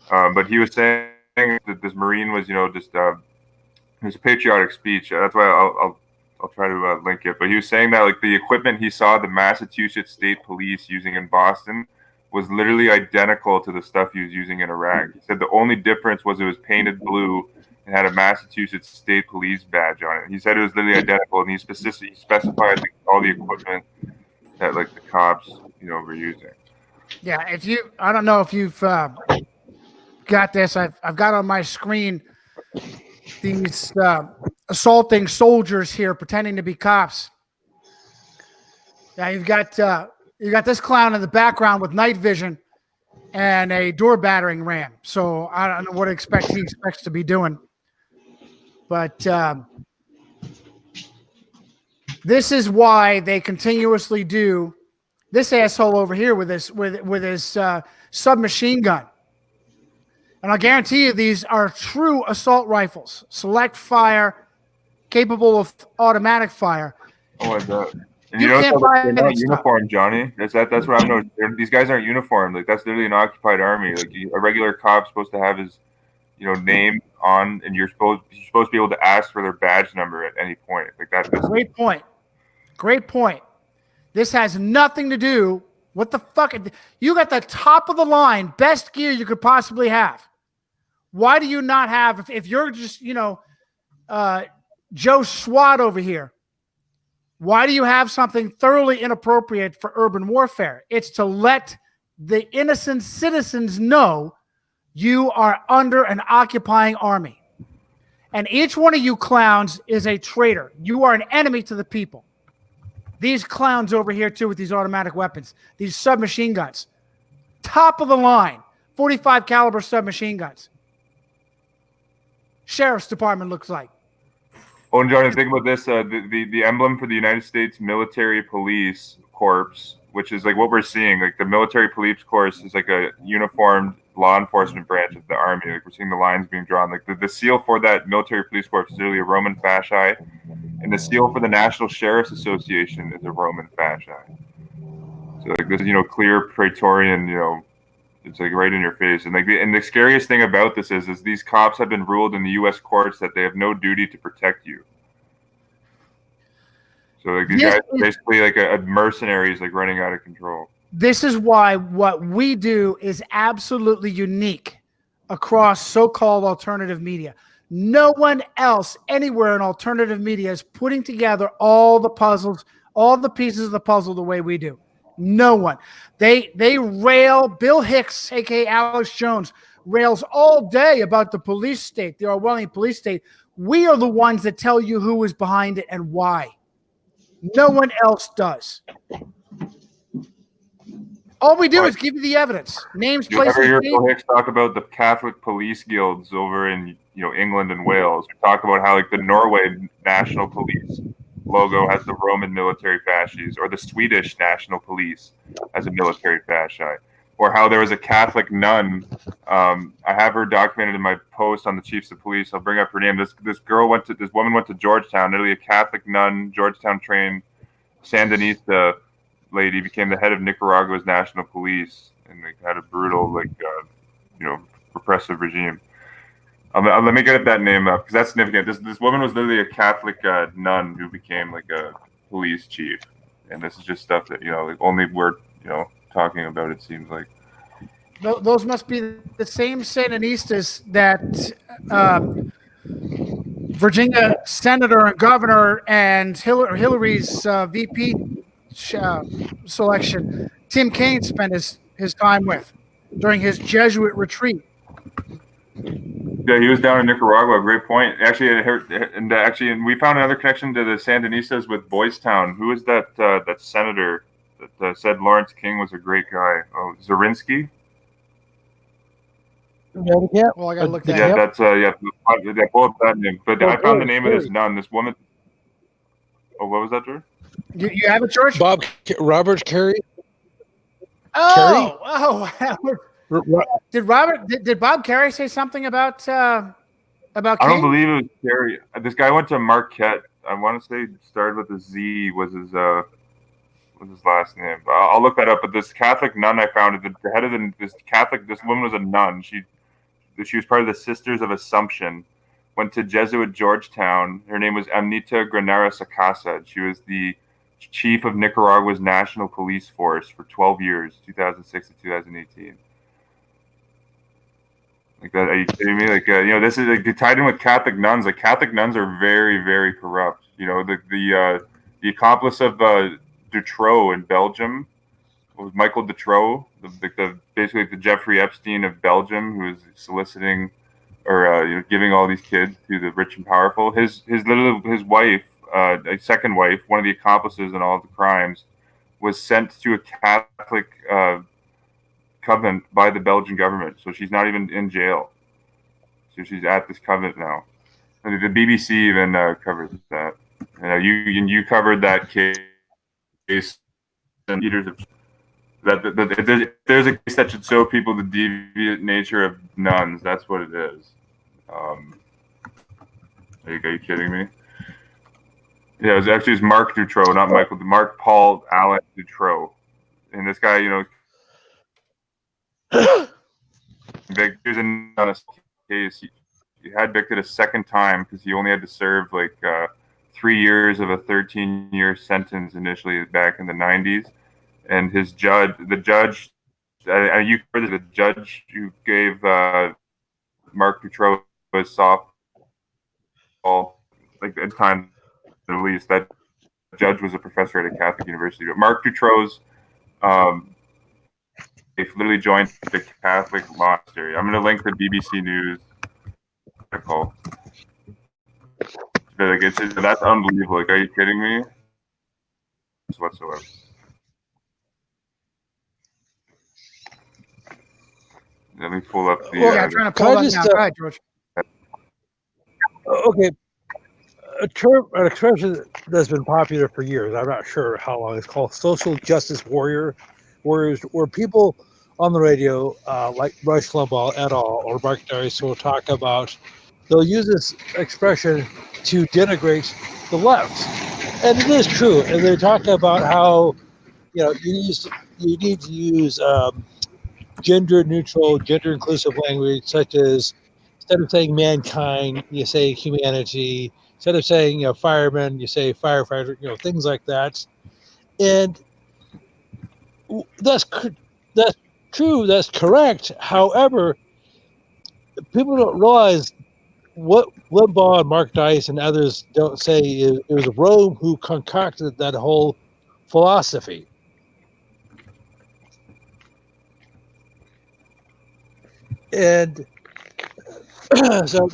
But he was saying that this Marine was, it was a patriotic speech. That's why I'll try to link it. But he was saying that like the equipment he saw the Massachusetts State Police using in Boston was literally identical to the stuff he was using in Iraq. He said the only difference was it was painted blue and had a Massachusetts State Police badge on it. He said it was literally identical, and he specified all the equipment that like the cops, were using. Yeah, I don't know if you've got this. I've got on my screen these assaulting soldiers here pretending to be cops. Yeah, you've got this clown in the background with night vision and a door battering ram. So I don't know what he expects to be doing. But this is why they continuously do this asshole over here with his submachine gun. And I'll guarantee you these are true assault rifles, select fire, capable of automatic fire. Oh my God. And they're not uniformed, Johnny. That's what I've noticed. These guys aren't uniformed. Like that's literally an occupied army. Like a regular cop's supposed to have his, name on, and you're supposed to be able to ask for their badge number at any point. Like that. Great point. Great point. This has nothing to do. What the fuck? You got the top of the line, best gear you could possibly have. Why do you not have? If you're just Joe Swat over here, Why do you have something thoroughly inappropriate for urban warfare? It's to let the innocent citizens know you are under an occupying army. And each one of you clowns is a traitor. You are an enemy to the people. These clowns over here, too, with these automatic weapons, these submachine guns, top of the line, 45 caliber submachine guns. Sheriff's Department looks like. Oh, and Jordan, think about this: the emblem for the United States Military Police Corps, which is like what we're seeing. Like the Military Police Corps is like a uniformed law enforcement branch of the army. Like we're seeing the lines being drawn. Like the seal for that Military Police Corps is literally a Roman fasci, and the seal for the National Sheriff's Association is a Roman fasci. So like this, clear Praetorian, it's like right in your face. And the scariest thing about this is these cops have been ruled in the U.S. courts that they have no duty to protect you. So like these guys are basically like a mercenaries, like running out of control. This is why what we do is absolutely unique across so-called alternative media. No one else anywhere in alternative media is putting together all the puzzles, all the pieces of the puzzle the way we do. No one. They rail. Bill Hicks, aka Alex Jones, rails all day about the police state, the Orwellian police state. We are the ones that tell you who is behind it and why. No one else does. All we do is give you the evidence. Names, You'll places. ever hear Bill Hicks talk about the Catholic police guilds over in England and Wales? We talk about how like the Norway National Police logo has the Roman military fasces, or the Swedish National Police has a military fasci, or how there was a Catholic nun. I have her documented in my post on the Chiefs of Police. I'll bring up her name. This woman went to Georgetown, literally a Catholic nun, Georgetown trained Sandinista lady, became the head of Nicaragua's national police, and they had a brutal, repressive regime. Let me get that name up because that's significant. This woman was literally a Catholic nun who became like a police chief, and this is just stuff that only we're talking about. It seems like Those must be the same Sandinistas that Virginia senator and governor and Hillary's VP selection, Tim Kaine spent his time with during his Jesuit retreat. Yeah, he was down in Nicaragua. Great point. Actually, and we found another connection to the Sandinistas with Boys Town. Who is that senator that said Lawrence King was a great guy? Oh, Zarinsky. Yeah. Well, I gotta look that. Yeah, that's pull up that name. But I found the name of this nun. This woman. Oh, what was that, Drew? You have it, George? Robert Carey. Oh. Did Bob Carey say something about King? I don't believe it was Carey. This guy went to Marquette. I want to say started with a Z. Was his last name? I'll look that up. But this Catholic nun I found, the head of this woman was a nun. She was part of the Sisters of Assumption. Went to Jesuit Georgetown. Her name was Amnita Granara Sacasa. She was the chief of Nicaragua's national police force for 12 years, 2006 to 2018. Like that? Are you kidding me? Like this is tied in with Catholic nuns. Like Catholic nuns are very, very corrupt. The accomplice of Dutroux in Belgium was Michael Dutroux, basically the Jeffrey Epstein of Belgium, who was soliciting or giving all these kids to the rich and powerful. His wife, a second wife, one of the accomplices in all of the crimes, was sent to a Catholic convent by the Belgian government, so she's not even in jail. So she's at this convent now. And the BBC even covered that. You covered that case. And if there's a case that should show people the deviant nature of nuns, that's what it is. Are you kidding me? Yeah, it was Mark Dutroux, not Michael. Mark Paul Allen Dutroux, and this guy, he was in on a case. He had convicted a second time because he only had to serve 3 years of a 13-year sentence initially back in the 90s. And the judge who gave Mark Dutroux a soft, time at least, that judge was a professor at a Catholic university. But Mark Dutroux, they literally joined the Catholic monastery. I'm going to link the BBC News article. Like that's unbelievable. Like, are you kidding me? Whatsoever. Let me pull up the. Yeah, I'm trying to pull that now. Go ahead, George. Okay. An expression that's been popular for years. I'm not sure how long. It's called social justice warriors, where people on the radio, like Rush Limbaugh et al. Or Mark Darius will talk about. They'll use this expression to denigrate the left, and it is true. And they talk about how you need to use gender neutral, gender inclusive language, such as instead of saying mankind, you say humanity. Instead of saying fireman, you say firefighter. Things like that. And that's true. That's correct. However, people don't realize what Limbaugh and Mark Dice and others don't say is it was Rome who concocted that whole philosophy. And so,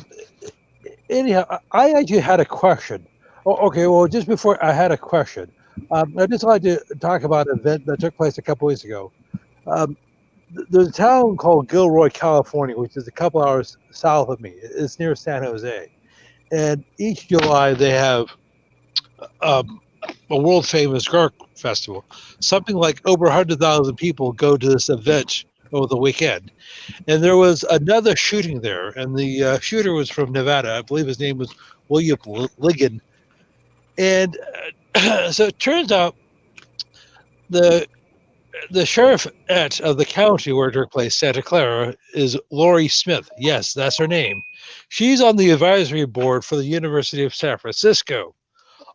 anyhow, I actually had a question. Oh, okay, well, just before I had a question, I just wanted to talk about an event that took place a couple weeks ago. There's a town called Gilroy, California, which is a couple hours south of me. It's near San Jose. And each July they have a world famous garlic festival. Something like over 100,000 people go to this event over the weekend. And there was another shooting there, and the shooter was from Nevada. I believe his name was William Ligon. And so it turns out the sheriff of the county where it took place, Santa Clara, is Lori Smith. Yes, that's her name. She's on the advisory board for the University of San Francisco.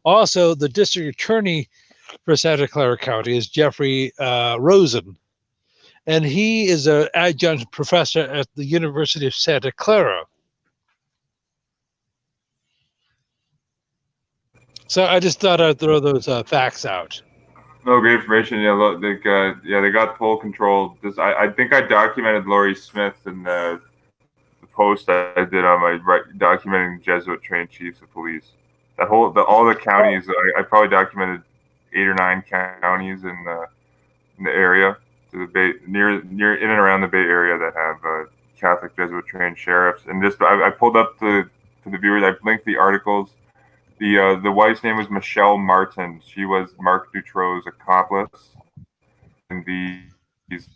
Also, the district attorney for Santa Clara County is Jeffrey Rosen, and he is an adjunct professor at the University of Santa Clara. So I just thought I'd throw those facts out. No, great information. Yeah, they got full control. I think I documented Lori Smith in the post I did on my documenting Jesuit trained chiefs of police. All the counties. I probably documented 8 or 9 counties in the area to the Bay, near in and around the Bay Area that have Catholic Jesuit trained sheriffs. And just I pulled up for the viewers. I linked the articles. The wife's name was Michelle Martin. She was Mark Dutroux' accomplice in these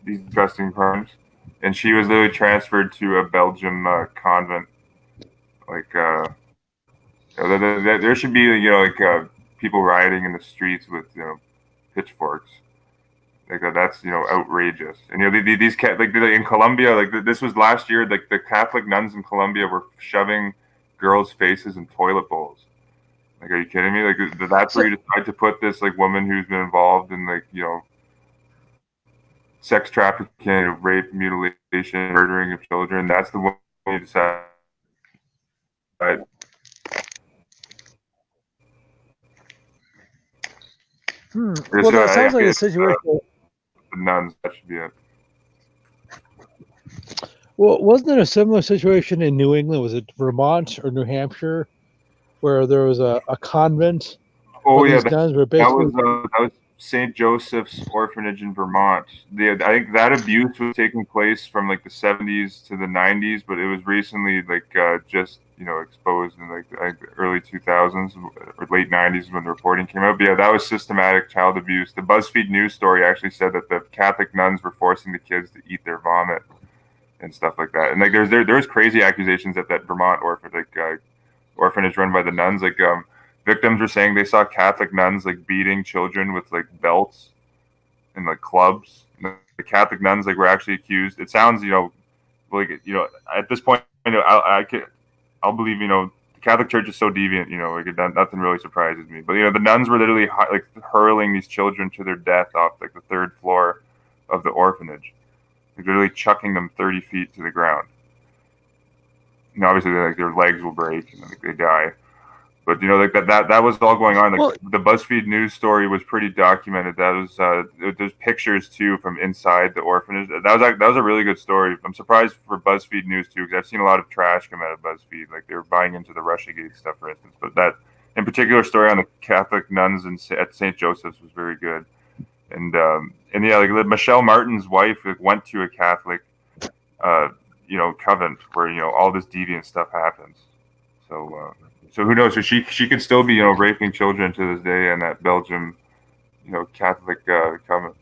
disgusting crimes, and she was literally transferred to a Belgium convent. Like there should be people rioting in the streets with pitchforks. Like that's outrageous. And these in Colombia, this was last year. Like the Catholic nuns in Colombia were shoving girls' faces in toilet bowls. Like, are you kidding me? Like, that's where you decide to put this woman who's been involved in sex trafficking, rape, mutilation, murdering of children. That's the one you decide. Well, that sounds like a situation. The nuns, that should be it. Well, wasn't there a similar situation in New England? Was it Vermont or New Hampshire, where there was a convent? Oh yeah, that was St. Joseph's Orphanage in Vermont. I think that abuse was taking place from the 70s to the 90s, but it was recently just exposed in the early 2000s or late 90s when the reporting came out. But yeah, that was systematic child abuse. The BuzzFeed news story actually said that the Catholic nuns were forcing the kids to eat their vomit and stuff like that. And there's crazy accusations at that Vermont orphanage run by the nuns. Victims were saying they saw Catholic nuns beating children with belts and clubs. And the Catholic nuns were actually accused. It sounds at this point I'll believe the Catholic Church is so deviant. Nothing really surprises me. But the nuns were literally hurling these children to their death off the 3rd floor of the orphanage. Literally chucking them 30 feet to the ground. And obviously, their legs will break and they die. But like that was all going on. Like Well- the BuzzFeed news story was pretty documented. That was there's pictures too from inside the orphanage. That was a really good story. I'm surprised for BuzzFeed news too, because I've seen a lot of trash come out of BuzzFeed. Like they were buying into the RussiaGate stuff, for instance. But that in particular story on the Catholic nuns at St. Joseph's was very good. And yeah, like Michelle Martin's wife went to a Catholic convent where all this deviant stuff happens. So who knows? So she could still be raping children to this day in that Belgium Catholic convent.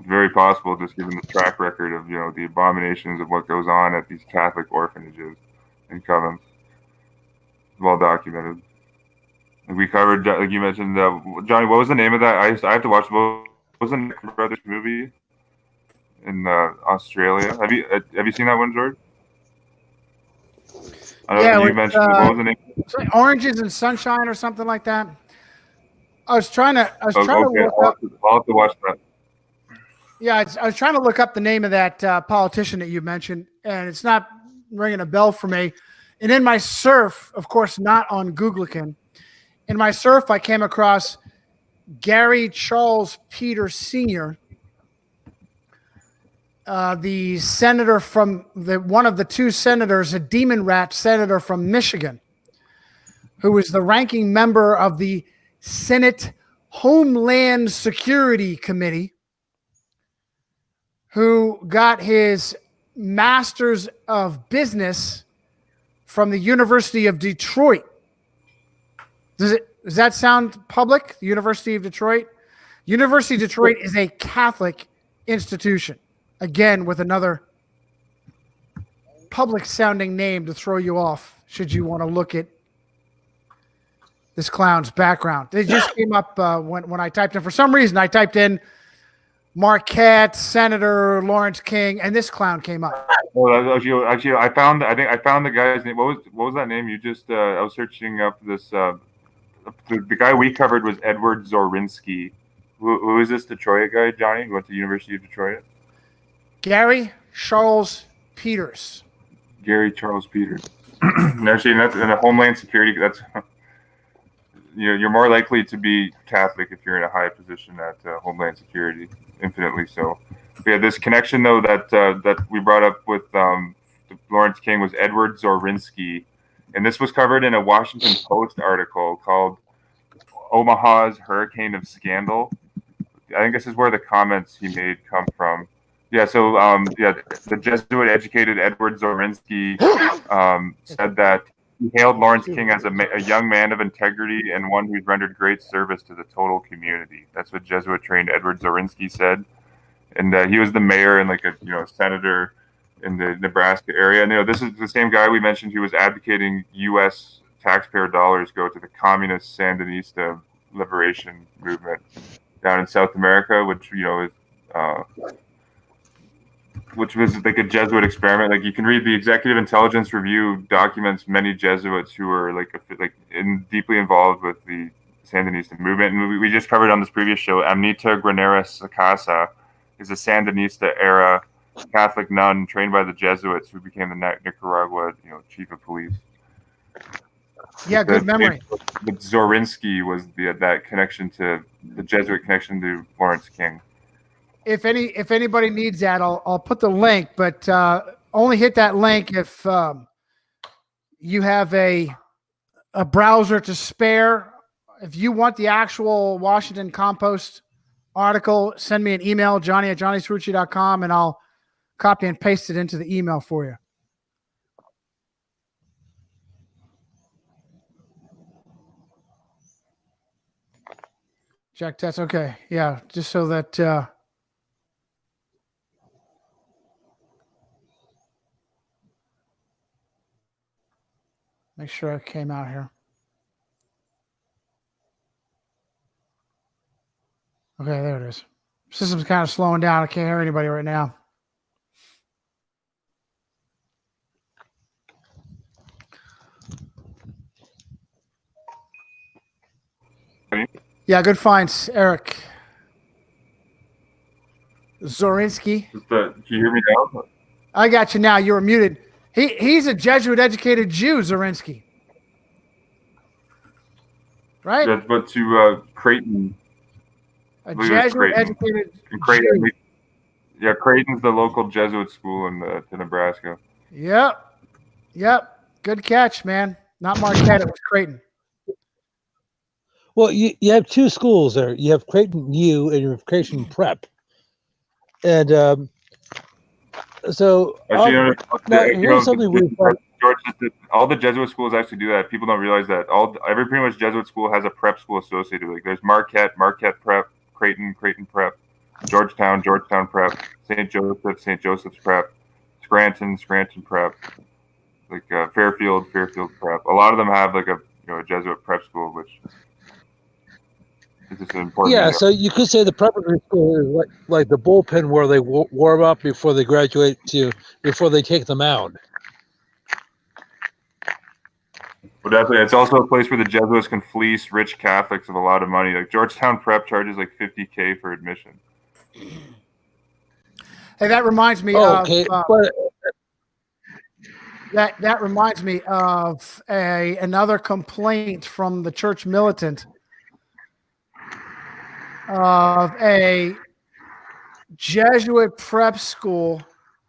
Very possible, just given the track record of the abominations of what goes on at these Catholic orphanages and convents. Well documented. Like we covered, like you mentioned, Johnny. What was the name of that? I have to watch. What was the Nick Brothers movie in Australia? Have you seen that one, George? I know Yeah, you mentioned what was the name? like Oranges and Sunshine or something like that. I was trying to Okay, look up. I'll have to watch that. Yeah, I was trying to look up the name of that politician that you mentioned, and it's not ringing a bell for me. And in my surf, of course, not on Googlican, in my surf, I came across Gary Charles Peter Sr., the senator from one of the two senators, a demon rat senator from Michigan, who was the ranking member of the Senate Homeland Security Committee, who got his Master's of Business from the University of Detroit. Does that sound public? The University of Detroit? University of Detroit is a Catholic institution. Again, with another public-sounding name to throw you off, should you want to look at this clown's background. It just came up when I typed in. For some reason, I typed in Marquette, Senator Lawrence King, and this clown came up. Well, actually, I found the guy's name. What was that name? You just I was searching up this. The guy we covered was Edward Zorinsky. Who is this Detroit guy, Johnny? Who went to the University of Detroit? Gary Charles Peters. Gary Charles Peters. Actually, that's in a Homeland Security. That's you're more likely to be Catholic if you're in a high position at Homeland Security. Infinitely so. Yeah, this connection though that we brought up with Lawrence King was Edward Zorinsky, and this was covered in a Washington Post article called "Omaha's Hurricane of Scandal." I think this is where the comments he made come from. Yeah, so the Jesuit-educated Edward Zorinsky said that he hailed Lawrence King as a young man of integrity and one who's rendered great service to the total community. That's what Jesuit-trained Edward Zorinsky said, and he was the mayor and a senator in the Nebraska area. And this is the same guy we mentioned who was advocating U.S. taxpayer dollars go to the communist Sandinista liberation movement down in South America, which was like a Jesuit experiment. Like you can read the Executive Intelligence Review documents many Jesuits who were deeply involved with the Sandinista movement. And we just covered on this previous show, Amnita Granera Sacasa is a Sandinista era Catholic nun trained by the Jesuits who became the Nicaragua chief of police. Yeah, good memory. But Zorinsky was that connection to the Jesuit connection to Lawrence King. If anybody needs that, I'll put the link, but only hit that link if you have a browser to spare. If you want the actual Washington Compost article, send me an email, johnny@johnnycirucci.com, and I'll copy and paste it into the email for you. Jack, that's okay. Yeah, just so that make sure I came out here. Okay, there it is. System's kind of slowing down. I can't hear anybody right now. Yeah, good finds, Eric. Zorinsky. Can you hear me now? I got you now. You were muted. He's a Jesuit-educated Jew, Zorinsky. Right? Yeah, but to Creighton. A Jesuit-educated Creighton. Jew. Yeah, Creighton's the local Jesuit school in Nebraska. Yep. Good catch, man. Not Marquette, it was Creighton. Well, you have two schools there. You have Creighton U and you have Creighton Prep. And so Actually, here's something George, all the Jesuit schools actually do that. People don't realize that every pretty much Jesuit school has a prep school associated with it. There's Marquette Prep, Creighton Prep, Georgetown Prep, St. Joseph's Prep, Scranton Prep, like Fairfield Prep. A lot of them have like a Jesuit prep school, which is just an important. Yeah, so you could say the preparatory school is like the bullpen where they warm up before they graduate before they take the mound. But definitely, it's also a place where the Jesuits can fleece rich Catholics of a lot of money. Like Georgetown Prep charges like $50,000 for admission. Hey, that reminds me that reminds me of another complaint from the church militant of a Jesuit prep school,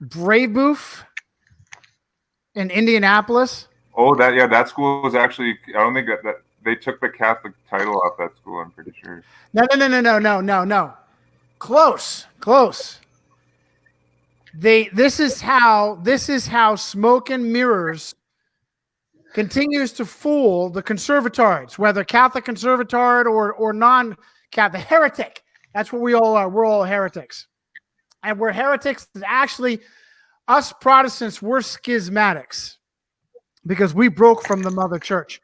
Brebeuf in Indianapolis. Oh, that school was actually. I don't think that they took the Catholic title off that school. I'm pretty sure. No. Close. This is how smoke and mirrors continues to fool the conservatards, whether Catholic conservatard or non-Catholic heretic. That's what we all are. We're all heretics, and we're heretics. Actually, us Protestants, we're schismatics because we broke from the mother church.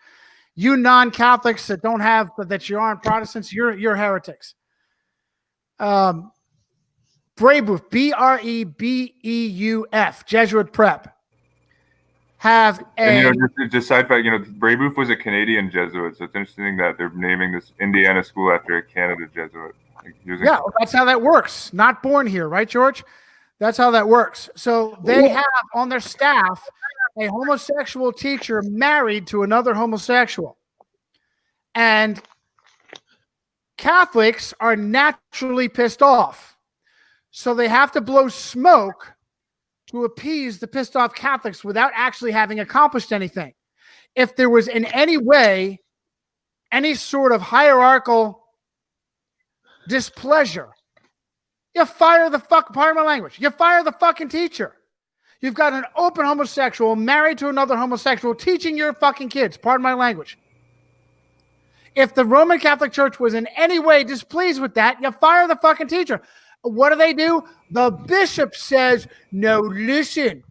You non-Catholics that you aren't Protestants, you're heretics. Brebeuf, Brebeuf, Jesuit prep. Just side fact, Brebeuf was a Canadian Jesuit, so it's interesting that they're naming this Indiana school after a Canada Jesuit. That's how that works. Not born here, right, George? That's how that works. So they have on their staff a homosexual teacher married to another homosexual. And Catholics are naturally pissed off. So they have to blow smoke to appease the pissed off Catholics without actually having accomplished anything. If there was in any way any sort of hierarchical displeasure, you fire the pardon my language, you fire the fucking teacher. You've got an open homosexual married to another homosexual teaching your fucking kids, pardon my language. If the Roman Catholic Church was in any way displeased with that, you fire the fucking teacher. What do? The bishop says, no, listen,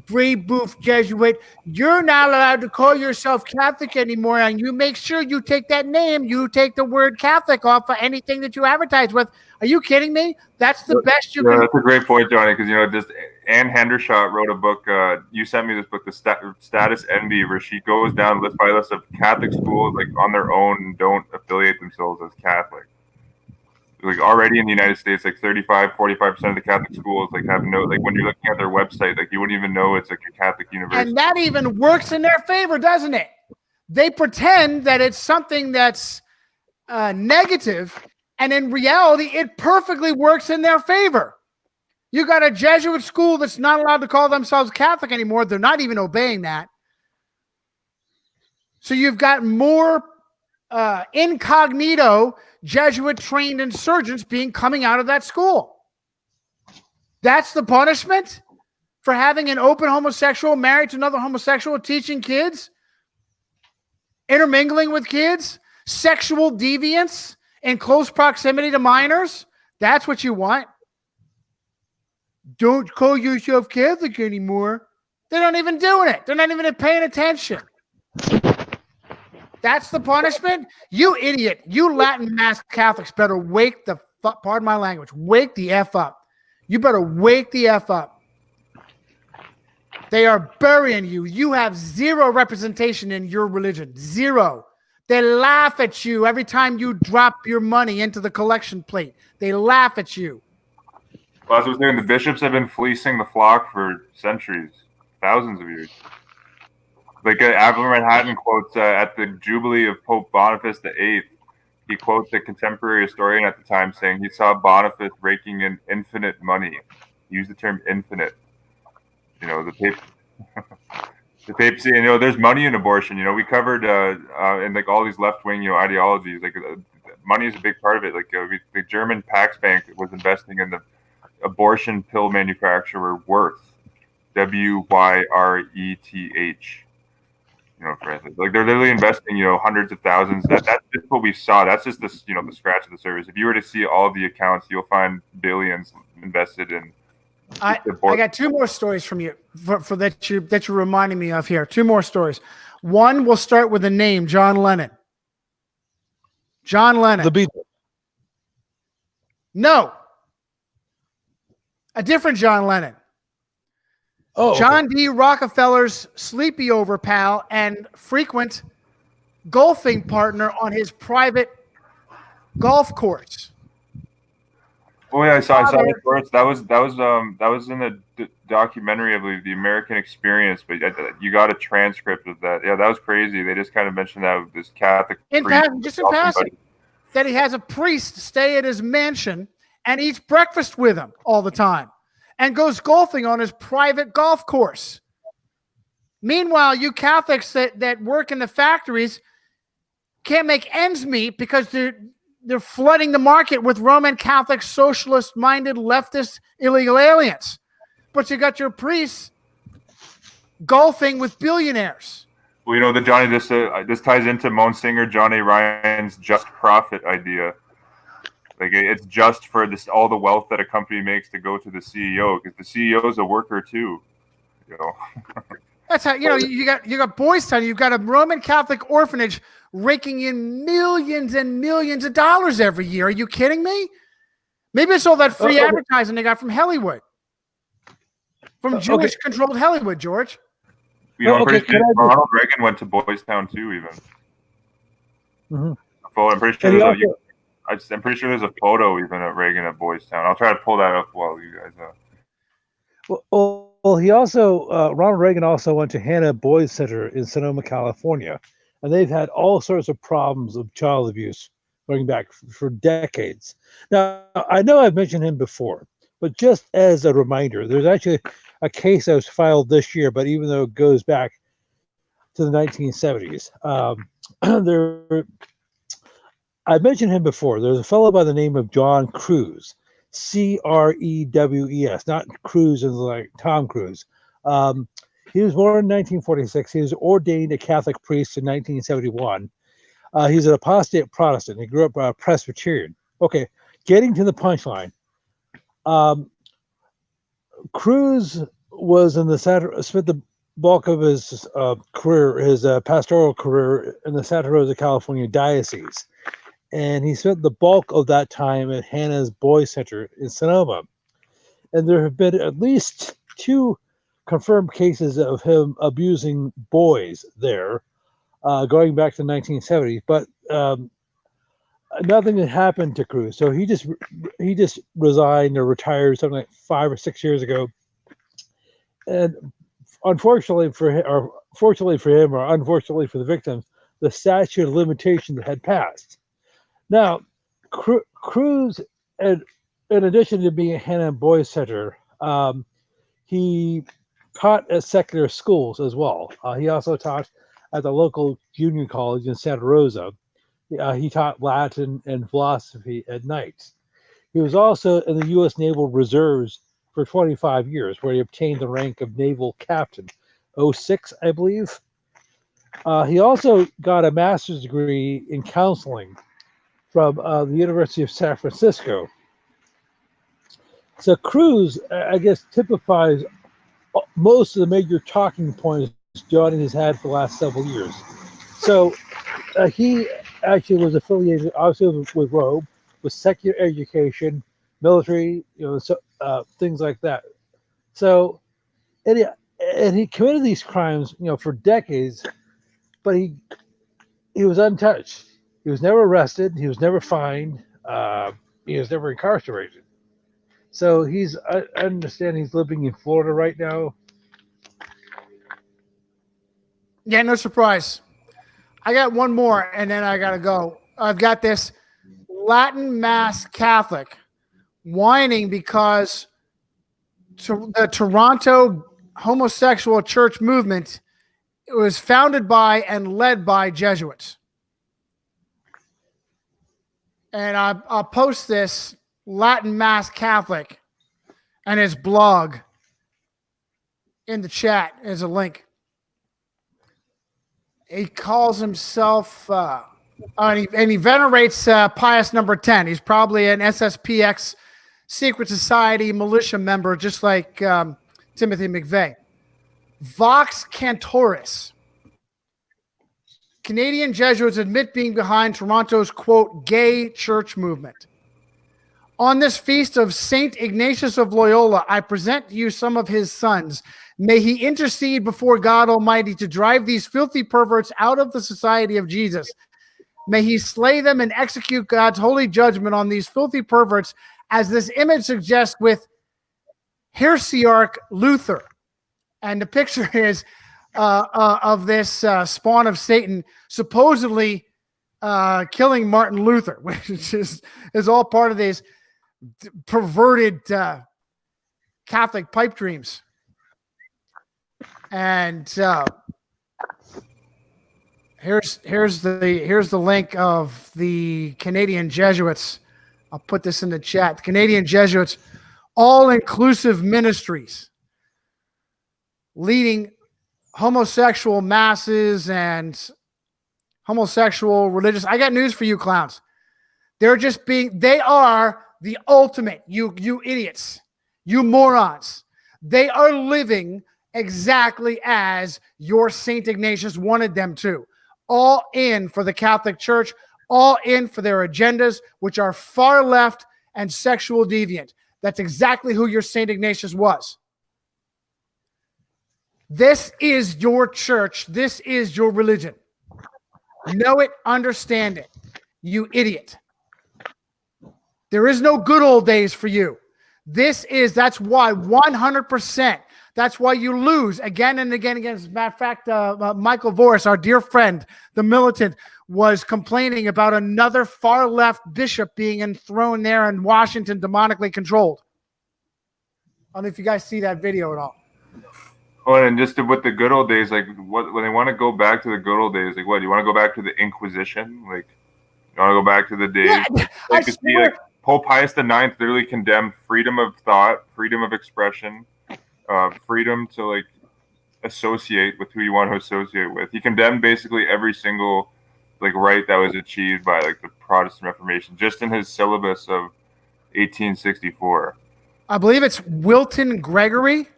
Brebeuf Jesuit, you're not allowed to call yourself Catholic anymore, and you make sure you take that name, you take the word Catholic off of anything that you advertise with. Are you kidding me? That's the best you can. That's a great point, Johnny, because just Anne Hendershot wrote a book. You sent me this book, The Status Envy, where she goes down list by list of Catholic schools like on their own don't affiliate themselves as Catholic. Like already in the United States, like 45% of the Catholic schools have no, when you're looking at their website, you wouldn't even know it's like a Catholic university. And that even works in their favor, doesn't it? They pretend that it's something that's negative, and in reality, it perfectly works in their favor. You got a Jesuit school that's not allowed to call themselves Catholic anymore. They're not even obeying that. So you've got more incognito Jesuit-trained insurgents coming out of that school. That's the punishment for having an open homosexual married to another homosexual, teaching kids, intermingling with kids, sexual deviance in close proximity to minors. That's what you want. Don't call yourself Catholic anymore. They're not even doing it. They're not even paying attention. That's the punishment? You idiot. You Latin Mass Catholics better wake the fuck, pardon my language, wake the F up. You better wake the F up. They are burying you. You have zero representation in your religion. Zero. They laugh at you every time you drop your money into the collection plate. They laugh at you. Well, as I was saying, the bishops have been fleecing the flock for centuries. thousands of years. Like Abraham Manhattan quotes at the Jubilee of Pope Boniface VIII. He quotes a contemporary historian at the time saying he saw Boniface raking in infinite money. He used the term infinite. You know, the papacy, and there's money in abortion. We covered in like all these left wing ideologies. Like money is a big part of it. Like the German Pax Bank was investing in the abortion pill manufacturer Worth, WYRETH. For instance, like they're literally investing hundreds of thousands. That's just what we saw. That's just the scratch of the surface. If you were to see all of the accounts, you'll find billions invested in. I got two more stories from you for that you're reminding me of here. Two more stories. One, we'll start with the name John Lennon. John Lennon. The Beatles. No. A different John Lennon. Oh, John D. Rockefeller's sleepy over pal and frequent golfing partner on his private golf course. Oh yeah, I saw it first. That was in a documentary, I believe, The American Experience. But you got a transcript of that. Yeah, that was crazy. They just kind of mentioned that with this Catholic priest, in passing, that he has a priest stay at his mansion and eats breakfast with him all the time, and goes golfing on his private golf course. Meanwhile, you Catholics that work in the factories can't make ends meet because they're flooding the market with Roman Catholic, socialist-minded, leftist, illegal aliens. But you got your priests golfing with billionaires. Well, this ties into Monsignor John A. Ryan's just profit idea. Like it's just for all the wealth that a company makes to go to the CEO, because the CEO is a worker too. That's how you got Boys Town. You've got a Roman Catholic orphanage raking in millions and millions of dollars every year. Are you kidding me? Maybe it's all that free advertising they got from Hollywood, from Jewish-controlled Hollywood, George. I'm pretty sure Ronald Reagan went to Boys Town too, even. Mm-hmm. I'm pretty sure there's a photo even of Reagan at Boys Town. I'll try to pull that up while you guys. Well, he also Ronald Reagan also went to Hannah Boys Center in Sonoma, California, and they've had all sorts of problems of child abuse going back for decades. Now, I know I've mentioned him before, but just as a reminder, there's actually a case that was filed this year, but even though it goes back to the 1970s, I mentioned him before. There's a fellow by the name of John Crews, Crews, not Cruise as like Tom Cruise. He was born in 1946. He was ordained a Catholic priest in 1971. He's an apostate Protestant. He grew up Presbyterian. Okay, getting to the punchline. Crews was spent the bulk of his career, his pastoral career in the Santa Rosa, California diocese. And he spent the bulk of that time at Hannah's Boys Center in Sonoma. And there have been at least 2 confirmed cases of him abusing boys there, going back to the 1970s. But nothing had happened to Cruz. So he just resigned or retired something like 5 or 6 years ago. And unfortunately for him, or fortunately for him, or unfortunately for the victims, the statute of limitations had passed. Now, Cruz, in addition to being a Hannah Boys Center, he taught at secular schools as well. He also taught at the local junior college in Santa Rosa. He taught Latin and philosophy at night. He was also in the U.S. Naval Reserves for 25 years, where he obtained the rank of naval captain, 06, I believe. He also got a master's degree in counseling from the University of San Francisco. So Cruz, I guess, typifies most of the major talking points Johnny has had for the last several years. So he actually was affiliated, obviously, with Rome, with secular education, military, things like that. So, and he committed these crimes, for decades, but he was untouched. He was never arrested. He was never fined. He was never incarcerated. So I understand he's living in Florida right now. Yeah, no surprise. I got one more, and then I got to go. I've got this Latin Mass Catholic whining because the Toronto homosexual church movement was founded by and led by Jesuits. And I'll post this Latin Mass Catholic and his blog in the chat as a link. He calls himself, and he venerates Pius number 10. He's probably an SSPX secret society militia member, just like Timothy McVeigh. Vox Cantoris. Canadian Jesuits admit being behind Toronto's, quote, gay church movement. On this feast of Saint Ignatius of Loyola, I present to you some of his sons. May he intercede before God Almighty to drive these filthy perverts out of the society of Jesus. May he slay them and execute God's holy judgment on these filthy perverts, as this image suggests, with Heresiarch Luther. And the picture is of this spawn of Satan supposedly killing Martin Luther, which is all part of these perverted Catholic pipe dreams. And here's the link of the Canadian Jesuits. I'll put this in the chat. The Canadian Jesuits, all-inclusive ministries, leading homosexual masses and homosexual religious. I got news for you clowns. They are the ultimate, you idiots, you morons. They are living exactly as your St. Ignatius wanted them to. All in for the Catholic Church, all in for their agendas, which are far left and sexual deviant. That's exactly who your St. Ignatius was. This is your church. This is your religion. Know it, understand it, you idiot. There is no good old days for you. That's why 100%. That's why you lose again and again. As a matter of fact, Michael Voris, our dear friend, the militant, was complaining about another far left bishop being enthroned there in Washington, demonically controlled. I don't know if you guys see that video at all. Oh, and just with the good old days, like when they want to go back to the good old days, like what? You want to go back to the Inquisition? Like you want to go back to the days? Yeah, like you see, like Pope Pius IX literally condemned freedom of thought, freedom of expression, freedom to like associate with who you want to associate with. He condemned basically every single like right that was achieved by like the Protestant Reformation, just in his syllabus of 1864. I believe it's Wilton Gregory,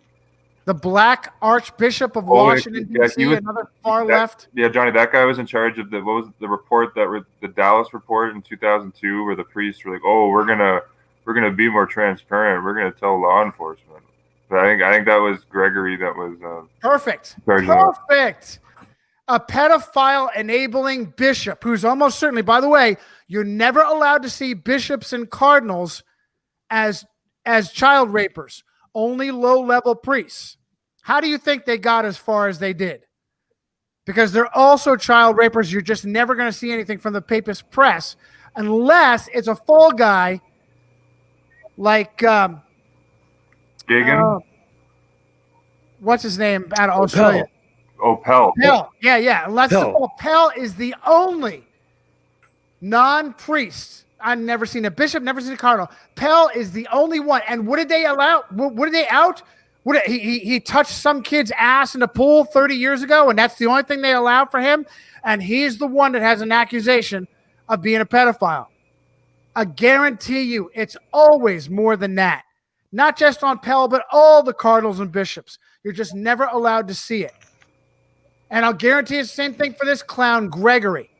the Black Archbishop of Washington, D.C., another far left. Yeah, Johnny, that guy was in charge of what was the report the Dallas report in 2002, where the priests were like, "Oh, we're gonna be more transparent. We're gonna tell law enforcement." But I think that was Gregory that was perfect. A pedophile enabling bishop who's almost certainly, by the way, you're never allowed to see bishops and cardinals as child rapers. Only low-level priests. How do you think they got as far as they did? Because they're also child rapers. You're just never going to see anything from the papist press unless it's a fall guy like Gigan. What's his name out of Australia? Pell. Yeah. Unless Pell is the only non-priest. I've never seen a bishop, never seen a cardinal. Pell is the only one. And what did they allow? What did they out? He touched some kid's ass in a pool 30 years ago, and that's the only thing they allowed for him. And he's the one that has an accusation of being a pedophile. I guarantee you it's always more than that. Not just on Pell, but all the cardinals and bishops. You're just never allowed to see it. And I'll guarantee it's the same thing for this clown, Gregory.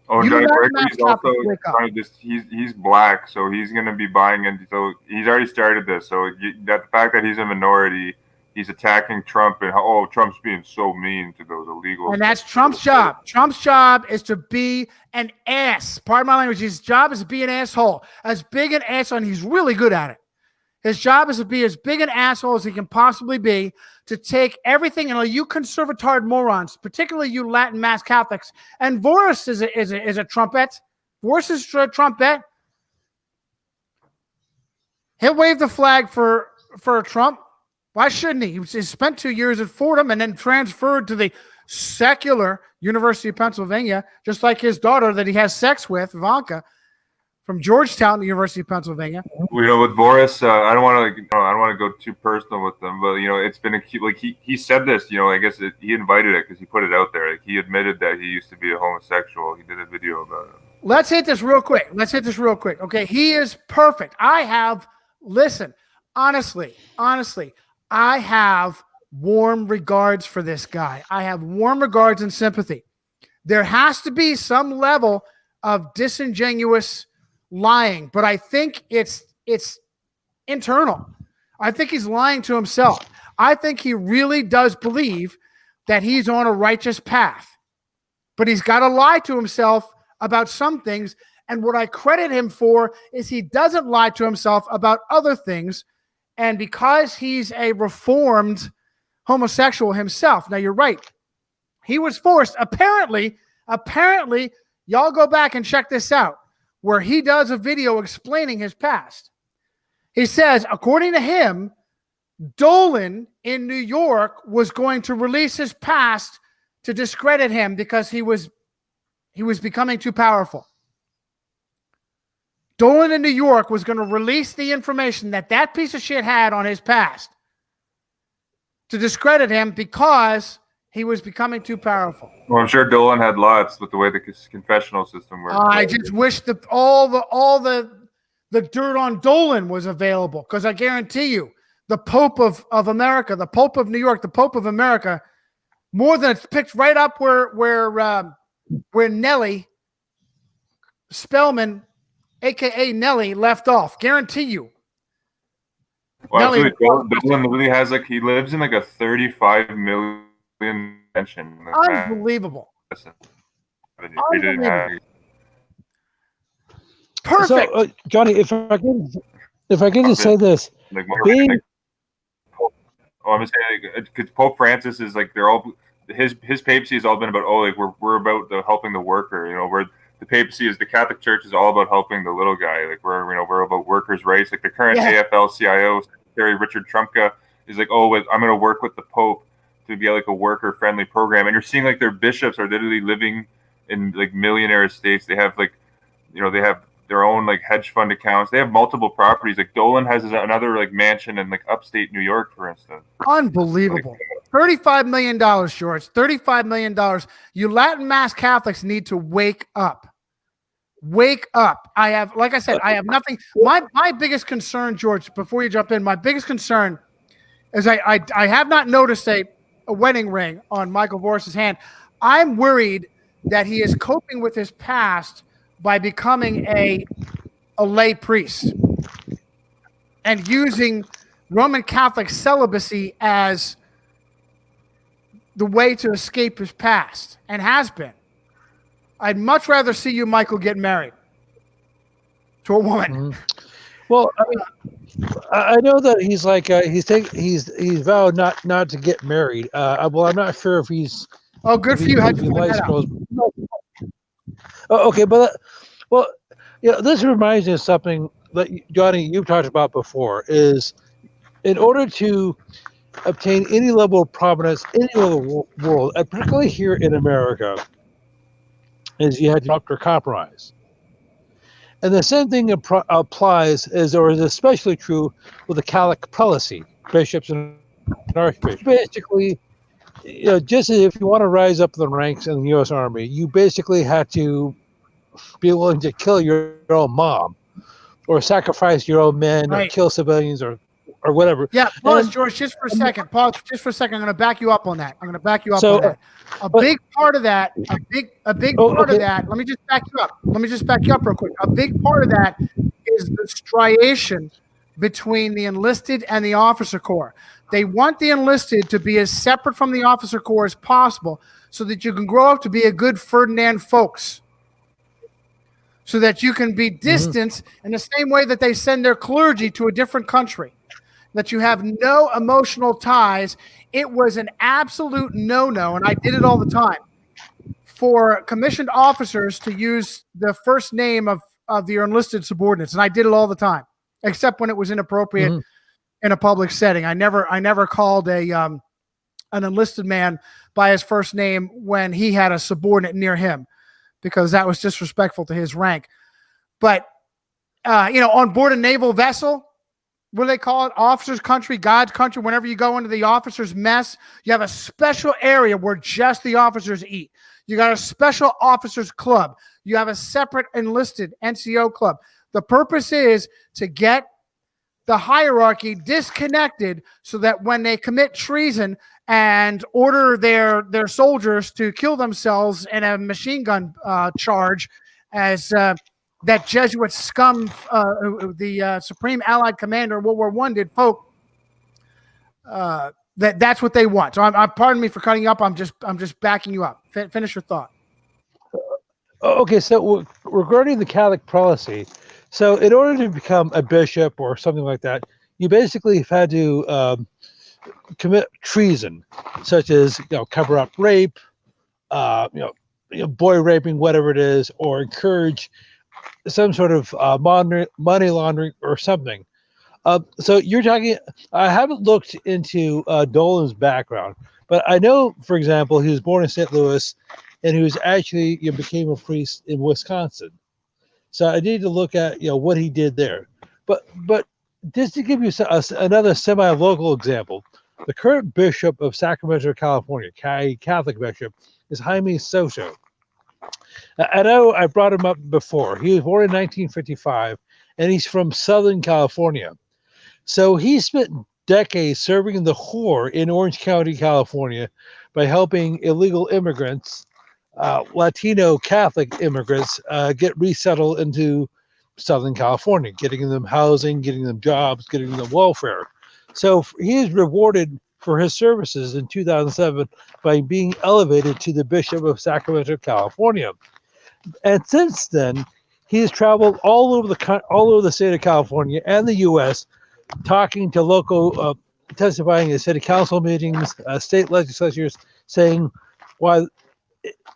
Oh, Johnny Gregory's also trying to he's black, so he's going to be buying into. So he's already started this. So the fact that he's a minority, he's attacking Trump and Trump's being so mean to those illegals. And that's Trump's job. Trump's job is to be an ass. Pardon my language. His job is to be an asshole. As big an asshole, and he's really good at it. His job is to be as big an asshole as he can possibly be, to take everything, and you conservatard morons, particularly you Latin mass Catholics, and Boris is a trumpet. Boris is a trumpet. He'll wave the flag for Trump. Why shouldn't he? He spent 2 years at Fordham and then transferred to the secular University of Pennsylvania, just like his daughter that he has sex with, Ivanka, from Georgetown, the University of Pennsylvania. With Boris, I don't want to go too personal with them, but it's been he said this. I guess he invited it because he put it out there. Like, he admitted that he used to be a homosexual. He did a video about it. Let's hit this real quick. Okay, he is perfect. Listen, honestly, I have warm regards for this guy. I have warm regards and sympathy. There has to be some level of disingenuous lying, but I think it's internal. I think he's lying to himself. I think he really does believe that he's on a righteous path, but he's got to lie to himself about some things. And what I credit him for is he doesn't lie to himself about other things. And because he's a reformed homosexual himself, now you're right, he was forced. Apparently, y'all go back and check this out, where he does a video explaining his past. He says, according to him, Dolan in New York was going to release his past to discredit him because he was becoming too powerful. Dolan in New York was going to release the information that piece of shit had on his past to discredit him because he was becoming too powerful. Well, I'm sure Dolan had lots with the way the confessional system works. I just wish that all the dirt on Dolan was available, because I guarantee you, the Pope of America, the Pope of New York, the Pope of America, more than it's picked right up where Nellie Spellman, aka Nellie, left off. Guarantee you. Well, Dolan literally has he lives in a 35 million mansion. Unbelievable. Unbelievable. Perfect. So, Johnny, if I can just say this, I'm just saying, because Pope Francis is they're all his papacy has all been about we're about helping the worker. Where the papacy is, the Catholic Church is all about helping the little guy. We're about workers' rights. The current AFL-CIO Secretary Richard Trumka is I'm going to work with the Pope to be a worker-friendly program. And you're seeing their bishops are literally living in millionaire estates. They have they have their own hedge fund accounts. They have multiple properties. Dolan has another mansion in upstate New York, for instance. Unbelievable. $35 million, George. $35 million. You Latin mass Catholics need to wake up. Wake up. I have nothing. My biggest concern, George, before you jump in, my biggest concern is I have not noticed a wedding ring on Michael Boris's hand. I'm worried that he is coping with his past by becoming a lay priest and using Roman Catholic celibacy as the way to escape his past, and has been. I'd much rather see you, Michael, get married to a woman. Mm-hmm. Well, I know that he's he's vowed not to get married. Well, I'm not sure if he's. Oh, good for you. How'd you find that out? Oh, okay, but this reminds me of something that Johnny, you've talked about before. Is in order to obtain any level of prominence anywhere in the world, and particularly here in America, is you had to opt for compromise. And the same thing applies, or is especially true with the Catholic prelacy, bishops and archbishops. Basically, just as if you want to rise up in the ranks in the U.S. Army, you basically had to be willing to kill your own mom, or sacrifice your own men, or kill civilians, or whatever. Yeah, pause, George, just for a second. Pause just for a second. I'm going to back you up on that. On that. Big part of that, part of that, let me just back you up real quick. A big part of that is the striation between the enlisted and the officer corps. They want the enlisted to be as separate from the officer corps as possible so that you can grow up to be a good Ferdinand Folks. So that you can be distanced in the same way that they send their clergy to a different country. that you have no emotional ties, it was an absolute no-no, and I did it all the time, for commissioned officers to use the first name of your enlisted subordinates. And I did it all the time, except when it was inappropriate in a public setting. I never called an enlisted man by his first name when he had a subordinate near him, because that was disrespectful to his rank. But, on board a naval vessel, what do they call it? Officers' country, God's country. Whenever you go into the officers' mess, you have a special area where just the officers eat. You got a special officers' club. You have a separate enlisted NCO club. The purpose is to get the hierarchy disconnected so that when they commit treason and order their soldiers to kill themselves in a machine gun charge, as that Jesuit scum, the Supreme Allied Commander in World War I did, folk, that's what they want. So I'm pardon me for cutting you up. I'm just backing you up. Finish your thought. Okay, so regarding the Catholic prelacy, so in order to become a bishop or something like that, you basically have had to commit treason, such as cover up rape, boy raping, whatever it is, or encourage some sort of money laundering or something. So you're talking. I haven't looked into Dolan's background, but I know, for example, he was born in St. Louis, and he was actually became a priest in Wisconsin. So I need to look at what he did there. But just to give you another semi-local example, the current bishop of Sacramento, California, Catholic bishop, is Jaime Soto. I know I brought him up before. He was born in 1955, and he's from Southern California. So he spent decades serving in the WHOR in Orange County, California, by helping illegal immigrants, Latino Catholic immigrants, get resettled into Southern California, getting them housing, getting them jobs, getting them welfare. So he is rewarded for his services in 2007 by being elevated to the Bishop of Sacramento, California. And since then, he has traveled all over the state of California and the U.S., talking to local, testifying at city council meetings, state legislatures, saying why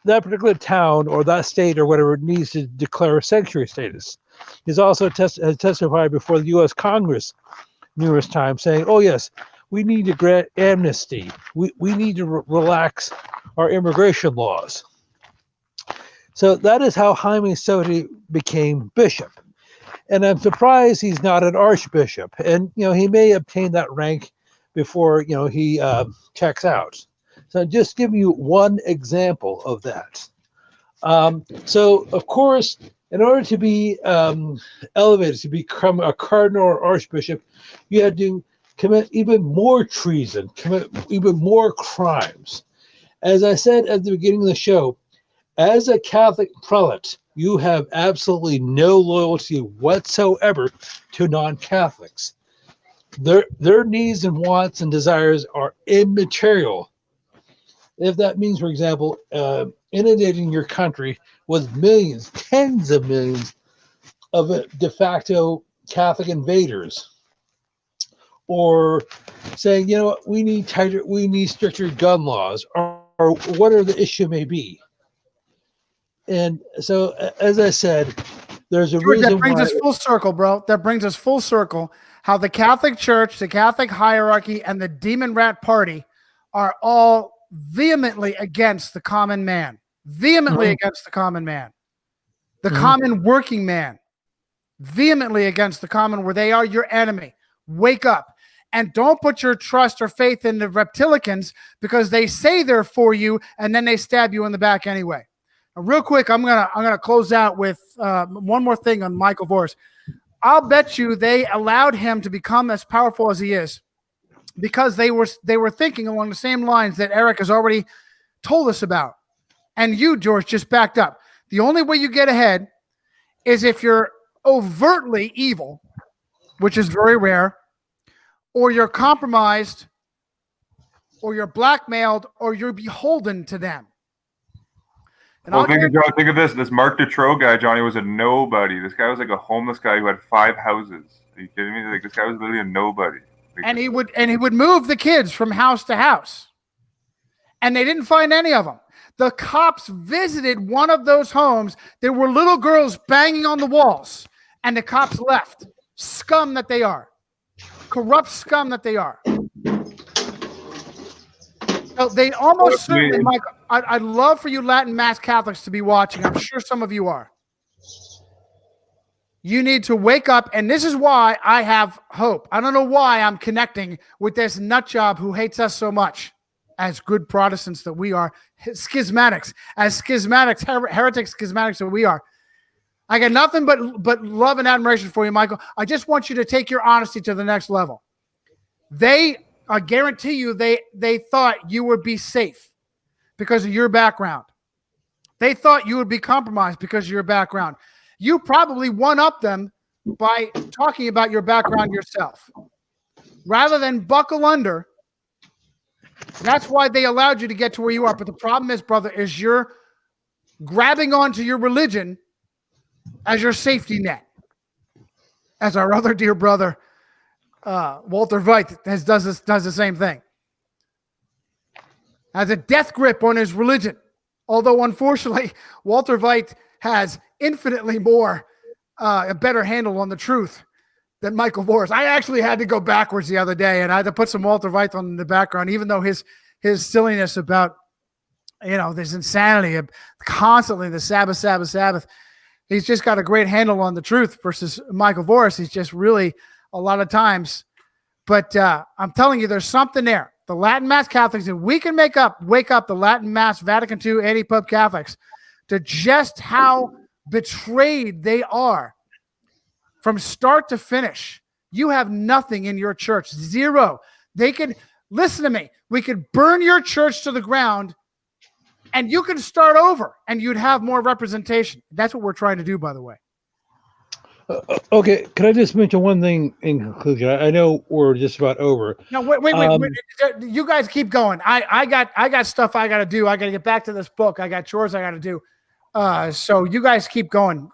that particular town or that state or whatever needs to declare a sanctuary status. He's also testified before the U.S. Congress numerous times, saying, "Oh yes, we need to grant amnesty. We need to relax our immigration laws." So that is how Jaime Soto became bishop. And I'm surprised he's not an archbishop. And, he may obtain that rank before, he checks out. So just give you one example of that. So, of course, in order to be elevated to become a cardinal or archbishop, you had to commit even more treason, commit even more crimes. As I said at the beginning of the show, as a Catholic prelate, you have absolutely no loyalty whatsoever to non-Catholics. Their needs and wants and desires are immaterial. If that means, for example, inundating your country with millions, tens of millions of de facto Catholic invaders, or saying, we need stricter gun laws, or whatever the issue may be. And so, as I said, there's a reason that brings us full circle, bro. That brings us full circle. How the Catholic Church, the Catholic hierarchy, and the Demon Rat Party are all vehemently against the common man. Vehemently against the common man. The common working man. Vehemently against the common, where they are your enemy. Wake up. And don't put your trust or faith in the reptilicans, because they say they're for you and then they stab you in the back anyway. Now, real quick, I'm gonna close out with one more thing on Michael Voris. I'll bet you they allowed him to become as powerful as he is because they were thinking along the same lines that Eric has already told us about, and you, George, just backed up. The only way you get ahead is if you're overtly evil, which is very rare, or you're compromised, or you're blackmailed, or you're beholden to them. And well, think of this Mark Detroit guy, Johnny, was a nobody. This guy was like a homeless guy who had 5 houses. Are you kidding me? Like, this guy was literally a nobody. And he would move the kids from house to house. And they didn't find any of them. The cops visited one of those homes. There were little girls banging on the walls, and the cops left. Scum that they are. Corrupt scum that they are. So they almost certainly, Michael, I'd love for you Latin Mass Catholics to be watching. I'm sure some of you are. You need to wake up, and this is why I have hope. I don't know why I'm connecting with this nut job who hates us so much, as good Protestants that we are, schismatics, heretic schismatics that we are. I got nothing but love and admiration for you, Michael. I just want you to take your honesty to the next level. I guarantee you, they thought you would be safe because of your background. They thought you would be compromised because of your background. You probably one-up them by talking about your background yourself. Rather than buckle under, that's why they allowed you to get to where you are. But the problem is, brother, is you're grabbing onto your religion as your safety net. As our other dear brother, Walter Veit, does the same thing. Has a death grip on his religion. Although, unfortunately, Walter Veit has infinitely more, a better handle on the truth than Michael Voris. I actually had to go backwards the other day, and I had to put some Walter Veit on in the background, even though his silliness about, this insanity of constantly the Sabbath. He's just got a great handle on the truth versus Michael Voris. He's just really a lot of times. But I'm telling you, there's something there. The Latin Mass Catholics, if we can wake up the Latin Mass Vatican II anti-Pope Catholics to just how betrayed they are from start to finish. You have nothing in your church. Zero. They could, listen to me, we could burn your church to the ground and you can start over and you'd have more representation. That's what we're trying to do, by the way. Okay, can I just mention one thing in conclusion? I know we're just about over. No, wait. You guys keep going. I got stuff I got to do. I got to get back to this book. I got chores I got to do. So you guys keep going,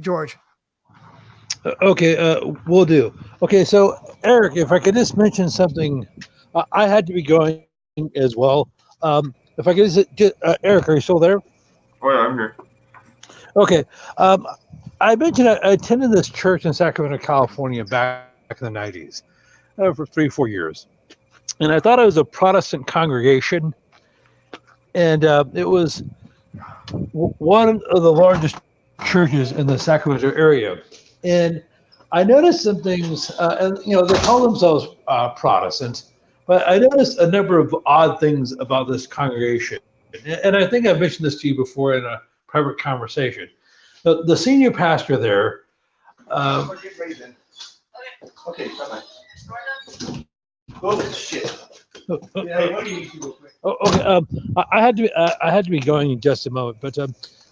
George. Okay, we'll do. Okay, so Eric, if I could just mention something, I had to be going as well. If I could just, Eric, are you still there? Oh yeah, I'm here. Okay. I mentioned I attended this church in Sacramento, California back in the 90s for 3-4 years. And I thought it was a Protestant congregation. And it was one of the largest churches in the Sacramento area. And I noticed some things, and they call themselves Protestants, but I noticed a number of odd things about this congregation. And I think I've mentioned this to you before in a private conversation. The senior pastor there. Okay, bye-bye. Go to shit. Okay. I had to be going in just a moment, but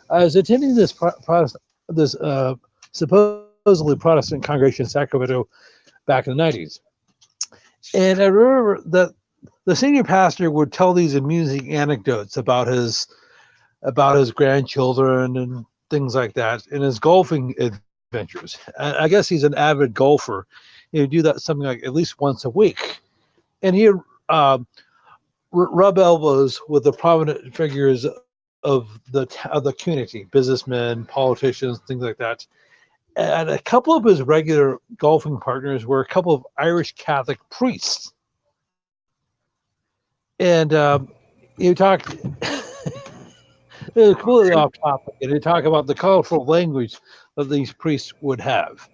I was attending this supposedly Protestant congregation in Sacramento back in the 90s, and I remember that the senior pastor would tell these amusing anecdotes about his grandchildren and things like that in his golfing adventures. I guess he's an avid golfer. He'd do that something like at least once a week, and he'd rub elbows with the prominent figures of the community, businessmen, politicians, things like that. And a couple of his regular golfing partners were a couple of Irish Catholic priests. And he talked, it was completely off topic, and he talked about the colorful language that these priests would have.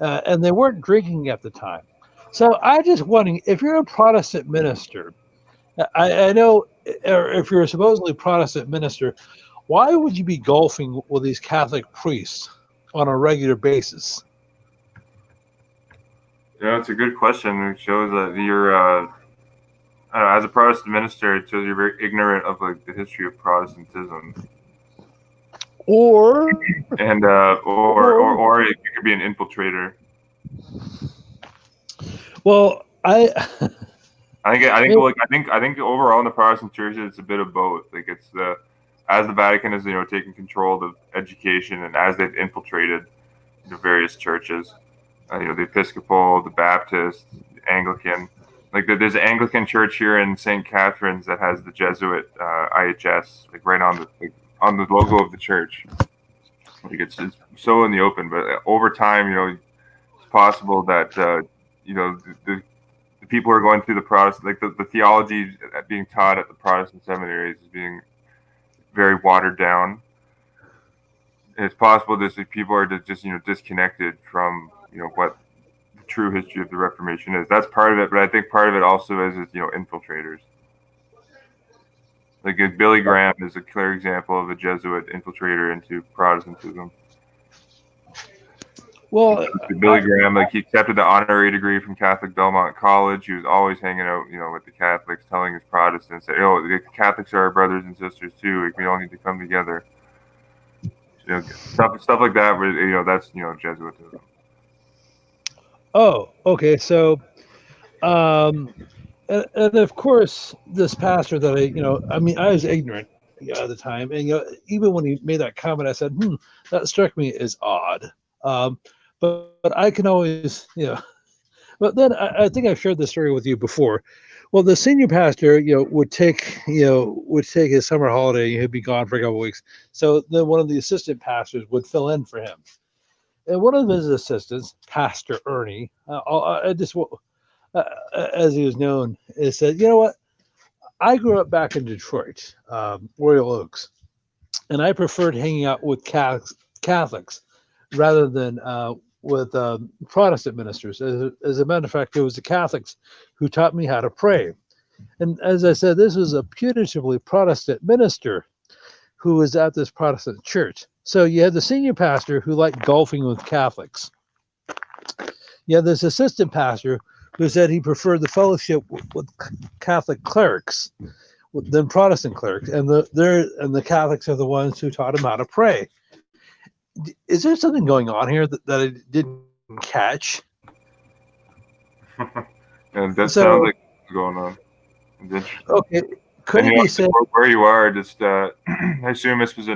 And they weren't drinking at the time. So I just wondering, if you're a Protestant minister, I know, or if you're a supposedly Protestant minister, why would you be golfing with these Catholic priests on a regular basis? Yeah, it's a good question. It shows that you're, as a Protestant minister, it shows you're very ignorant of the history of Protestantism. Or you could be an infiltrator. Well, I think overall in the Protestant churches it's a bit of both. Like it's as the Vatican is taking control of education, and as they've infiltrated the various churches, the Episcopal, the Baptist, Anglican. Like there's an Anglican church here in St. Catharines that has the Jesuit IHS like right on the logo of the church. Like it's so in the open, but over time, it's possible that the people who are going through the Protestant, like the theology being taught at the Protestant seminaries is being very watered down. And it's possible that people are just disconnected from what the true history of the Reformation is. That's part of it, but I think part of it also is infiltrators. Like Billy Graham is a clear example of a Jesuit infiltrator into Protestantism. Well, Billy Graham, like he accepted the honorary degree from Catholic Belmont College. He was always hanging out, with the Catholics, telling his Protestants, the Catholics are our brothers and sisters too. Like, we all need to come together. Stuff like that. Where that's Jesuitism. oh, okay. So, and of course, this pastor that I was ignorant at the time, and even when he made that comment, I said, that struck me as odd. But I can always, But then I think I've shared this story with you before. Well, the senior pastor, would take his summer holiday. He'd be gone for a couple of weeks. So then one of the assistant pastors would fill in for him. And one of his assistants, Pastor Ernie, as he was known, said, "You know what? I grew up back in Detroit, Royal Oaks, and I preferred hanging out with Catholics rather than with Protestant ministers. As a matter of fact, it was the Catholics who taught me how to pray." And as I said, this was a putatively Protestant minister who was at this Protestant church. So you had the senior pastor who liked golfing with Catholics. You had this assistant pastor who said he preferred the fellowship with Catholic clerics than Protestant clerics, and the Catholics are the ones who taught him how to pray. Is there something going on here that I didn't catch? And that sounds like what's going on. Okay, could it be said where you are? Just I assume this was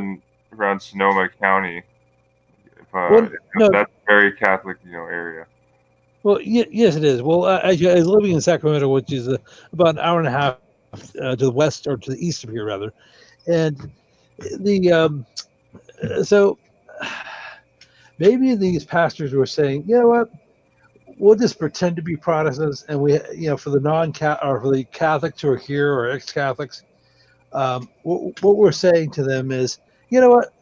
around Sonoma County. If that's a very Catholic, area. Well, yes, it is. Well, I was living in Sacramento, which is about an hour and a half to the west or to the east of here, rather, and so maybe these pastors were saying, you know what, we'll just pretend to be Protestants, and we, for the or for the Catholics who are here or ex-Catholics, what we're saying to them is, you know what,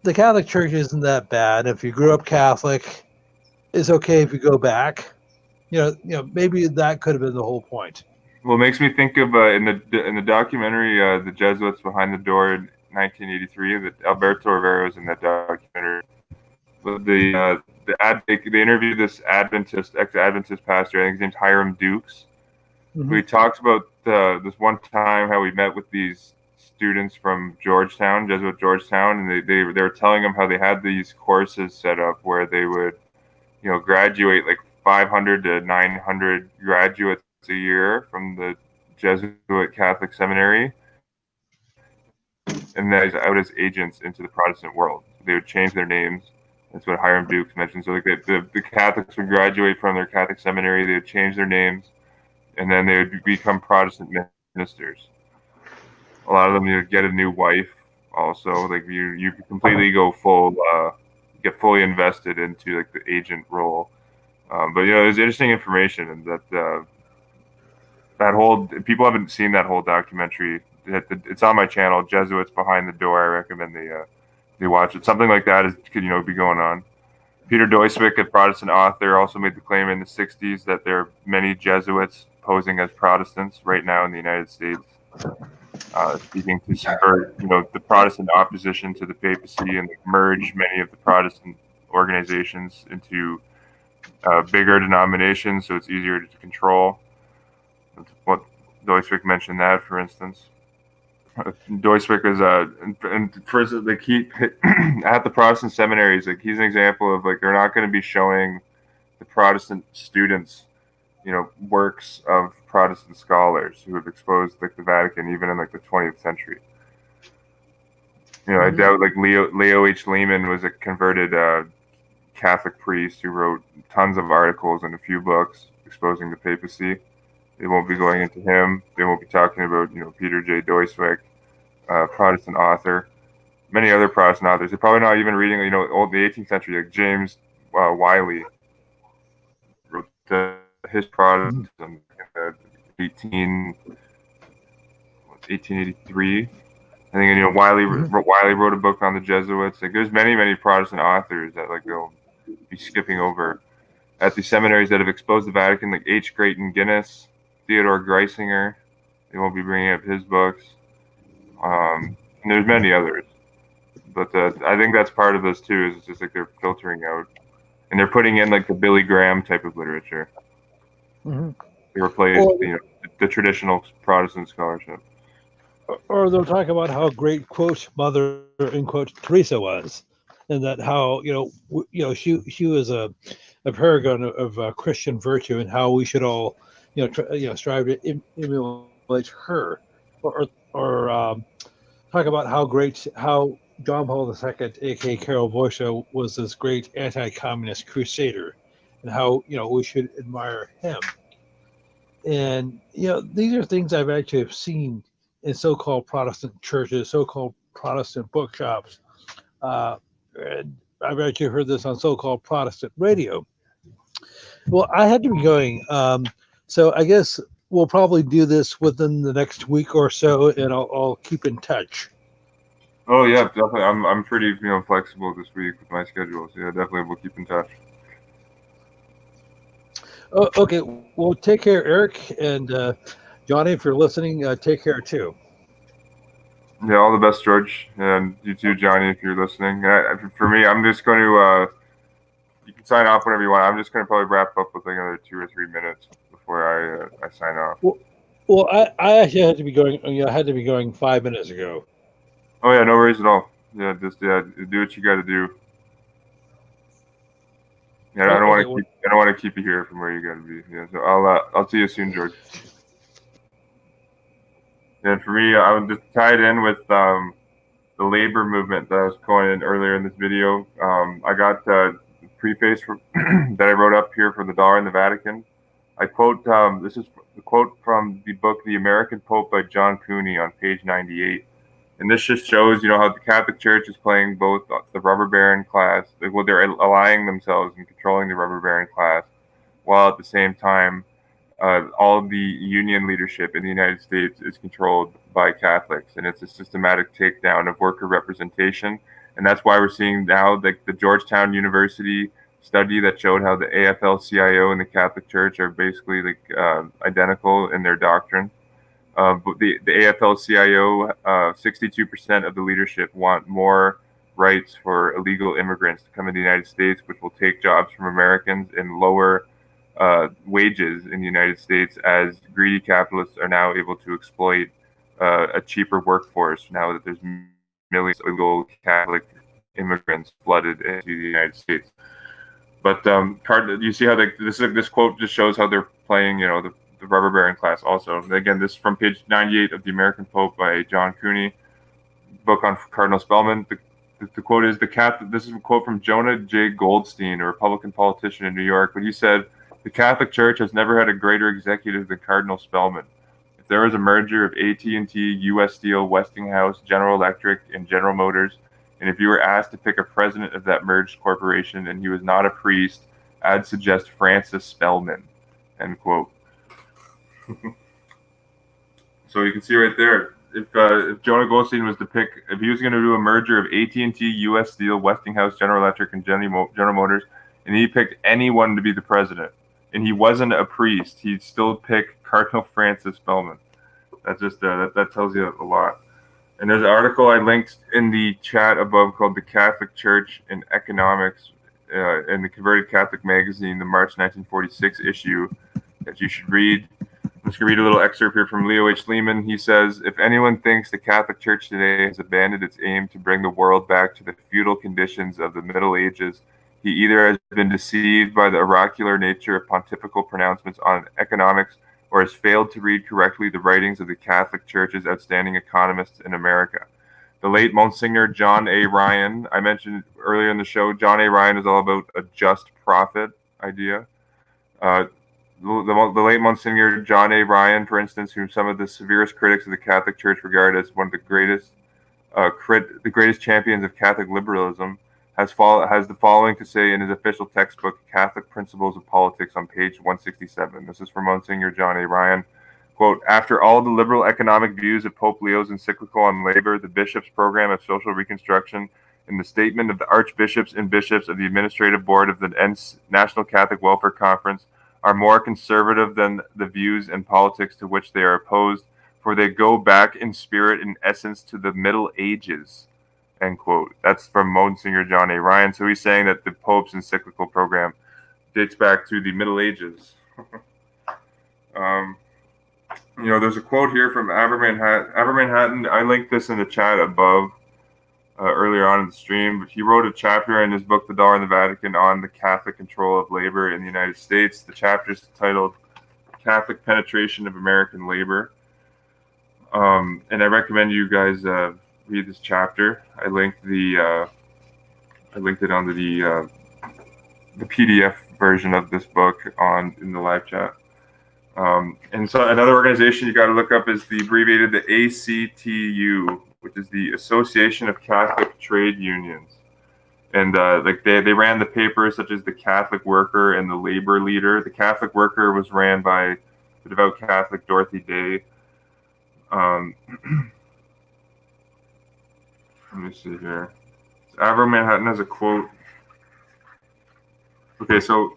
the Catholic Church isn't that bad. If you grew up Catholic, it's okay if you go back. Maybe that could have been the whole point. Well, it makes me think of in the documentary, The Jesuits Behind the Door in 1983. That Alberto Rivera was in that documentary. They interviewed this ex-Adventist pastor. I think his name's Hiram Dukes. Mm-hmm. We talked about this one time how we met with these students from Georgetown, Jesuit Georgetown, and they were telling them how they had these courses set up where they would, graduate like 500 to 900 graduates a year from the Jesuit Catholic Seminary, and then out as agents into the Protestant world. They would change their names. That's what Hiram Dukes mentioned. So like the Catholics would graduate from their Catholic seminary, they would change their names, and then they would become Protestant ministers. A lot of them, you get a new wife also. Like you completely go get fully invested into like the agent role. But there's interesting information, and that whole, people haven't seen that whole documentary. It's on my channel, Jesuits Behind the Door. I recommend they watch it. Something like that could be going on. Peter Doiswick, a Protestant author, also made the claim in the 60s that there are many Jesuits posing as Protestants right now in the United States, seeking to subvert the Protestant opposition to the papacy and merge many of the Protestant organizations into bigger denominations, so it's easier to control. That's what Doiswick mentioned that, for instance. Doiswick was first, like he at the Protestant seminaries, like he's an example of like they're not going to be showing the Protestant students, works of Protestant scholars who have exposed like the Vatican even in like the 20th century. I doubt like Leo H. Lehman was a converted Catholic priest who wrote tons of articles and a few books. exposing the papacy. They won't be going into him. They won't be talking about, Peter J. Doiswick, Protestant author, many other Protestant authors. They're probably not even reading, the 18th century, like James Wiley wrote his Protestantism in 1883. I think Wiley wrote a book on the Jesuits. Like there's many Protestant authors that like they'll be skipping over at the seminaries that have exposed the Vatican, like H. Creighton Guinness, Theodore Greisinger. They won't be bringing up his books. And there's many others, but I think that's part of this too. Is it's just like they're filtering out, and they're putting in like the Billy Graham type of literature. Mm-hmm. They replace the traditional Protestant scholarship. Or they'll talk about how great, quote, Mother, end quote, Teresa was, and that how she was a paragon of Christian virtue, and how we should all strive to emulate her, or talk about how John Paul II, aka Karol Wojtyła, was this great anti-communist crusader, and how we should admire him. And these are things I've actually seen in so-called Protestant churches, so-called Protestant bookshops. And I've actually heard this on so-called Protestant radio. Well, I had to be going. So I guess we'll probably do this within the next week or so, and I'll keep in touch. Oh yeah, definitely. I'm pretty flexible this week with my schedule, so yeah, definitely we'll keep in touch. Oh, okay. Well, take care, Eric, and Johnny. If you're listening, take care too. Yeah, all the best, George, and you too, Johnny, if you're listening. For me, I'm just going to. You can sign off whenever you want. I'm just going to probably wrap up with like another 2 or 3 minutes before I sign off. Well, I actually had to be going. I had to be going 5 minutes ago. Oh yeah, no worries at all. Yeah, just do what you got to do. Yeah, I don't want to keep you here from where you got to be. Yeah, so I'll see you soon, George. And for me, I would just tie it in with the labor movement that I was going in earlier in this video. I got the preface that I wrote up here for the Dollar in the Vatican. I quote, this is a quote from the book The American Pope by John Cooney on page 98. And this just shows, how the Catholic Church is playing both the rubber baron class, they're allying themselves and controlling the rubber baron class, while at the same time, all the union leadership in the United States is controlled by Catholics, and it's a systematic takedown of worker representation. And that's why we're seeing now the Georgetown University study that showed how the AFL-CIO and the Catholic Church are basically identical in their doctrine. But the AFL-CIO, 62% of the leadership want more rights for illegal immigrants to come into the United States, which will take jobs from Americans and lower wages in the United States, as greedy capitalists are now able to exploit a cheaper workforce now that there's millions of illegal Catholic immigrants flooded into the United States. But you see how this quote just shows how they're playing, the rubber baron class also. And again, this is from page 98 of The American Pope by John Cooney, book on Cardinal Spellman. The quote is, this is a quote from Jonah J. Goldstein, a Republican politician in New York, but he said, "The Catholic Church has never had a greater executive than Cardinal Spellman. If there was a merger of AT&T, U.S. Steel, Westinghouse, General Electric, and General Motors, and if you were asked to pick a president of that merged corporation and he was not a priest, I'd suggest Francis Spellman," end quote. So you can see right there, if Jonah Goldstein was to pick, if he was going to do a merger of AT&T, U.S. Steel, Westinghouse, General Electric, and General Motors, and he picked anyone to be the president, and he wasn't a priest, he'd still pick Cardinal Francis Spellman. That's just that tells you a lot. And there's an article I linked in the chat above called "The Catholic Church in Economics" in the Converted Catholic magazine, the March 1946 issue, that you should read. I'm just going to read a little excerpt here from Leo H. Lehman. He says, "If anyone thinks the Catholic Church today has abandoned its aim to bring the world back to the feudal conditions of the Middle Ages, he either has been deceived by the oracular nature of pontifical pronouncements on economics, or has failed to read correctly the writings of the Catholic Church's outstanding economists in America. The late Monsignor John A. Ryan, I mentioned earlier in the show, John A. Ryan is all about a just profit idea. the late Monsignor John A. Ryan, for instance, whom some of the severest critics of the Catholic Church regard as one of the greatest champions of Catholic liberalism, has the following to say in his official textbook, Catholic Principles of Politics, on page 167. This is from Monsignor John A. Ryan. Quote, after all the liberal economic views of Pope Leo's encyclical on labor, the bishop's program of social reconstruction, and the statement of the archbishops and bishops of the administrative board of the National Catholic Welfare Conference are more conservative than the views and politics to which they are opposed, for they go back in spirit and essence to the Middle Ages, end quote. That's from Monsignor John A. Ryan. So he's saying that the Pope's encyclical program dates back to the Middle Ages. There's a quote here from Abermanhattan. I linked this in the chat above earlier on in the stream, but he wrote a chapter in his book, The Dollar in the Vatican, on the Catholic control of labor in the United States. The chapter is titled Catholic Penetration of American Labor. And I recommend you guys read this chapter. I linked it onto the PDF version of this book in the live chat. And so another organization you got to look up is the abbreviated the ACTU, which is the Association of Catholic Trade Unions. And they ran the papers such as the Catholic Worker and the Labor Leader. The Catholic Worker was ran by the devout Catholic Dorothy Day. Let me see here. Abermanhattan has a quote. Okay, so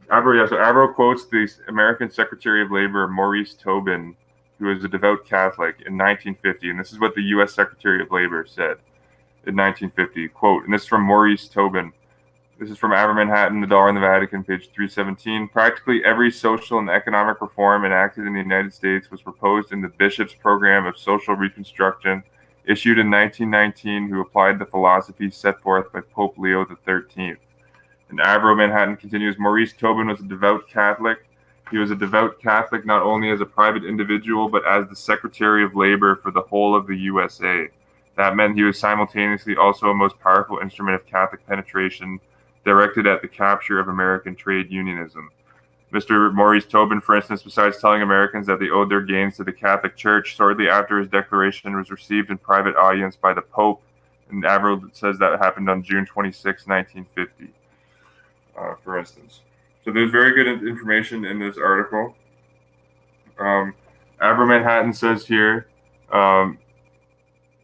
Avro quotes the American Secretary of Labor, Maurice Tobin, who was a devout Catholic, in 1950, and this is what the U.S. Secretary of Labor said in 1950, quote, and this is from Maurice Tobin. This is from Abermanhattan, The Dollar in the Vatican, page 317. Practically every social and economic reform enacted in the United States was proposed in the Bishop's Program of Social Reconstruction, issued in 1919, who applied the philosophy set forth by Pope Leo XIII. And Abermanhattan continues, Maurice Tobin was a devout Catholic. He was a devout Catholic not only as a private individual, but as the Secretary of Labor for the whole of the USA. That meant he was simultaneously also a most powerful instrument of Catholic penetration directed at the capture of American trade unionism. Mr. Maurice Tobin, for instance, besides telling Americans that they owed their gains to the Catholic Church, shortly after his declaration was received in private audience by the Pope, and Avro says that happened on June 26, 1950, for instance. So there's very good information in this article. Abermanhattan says here,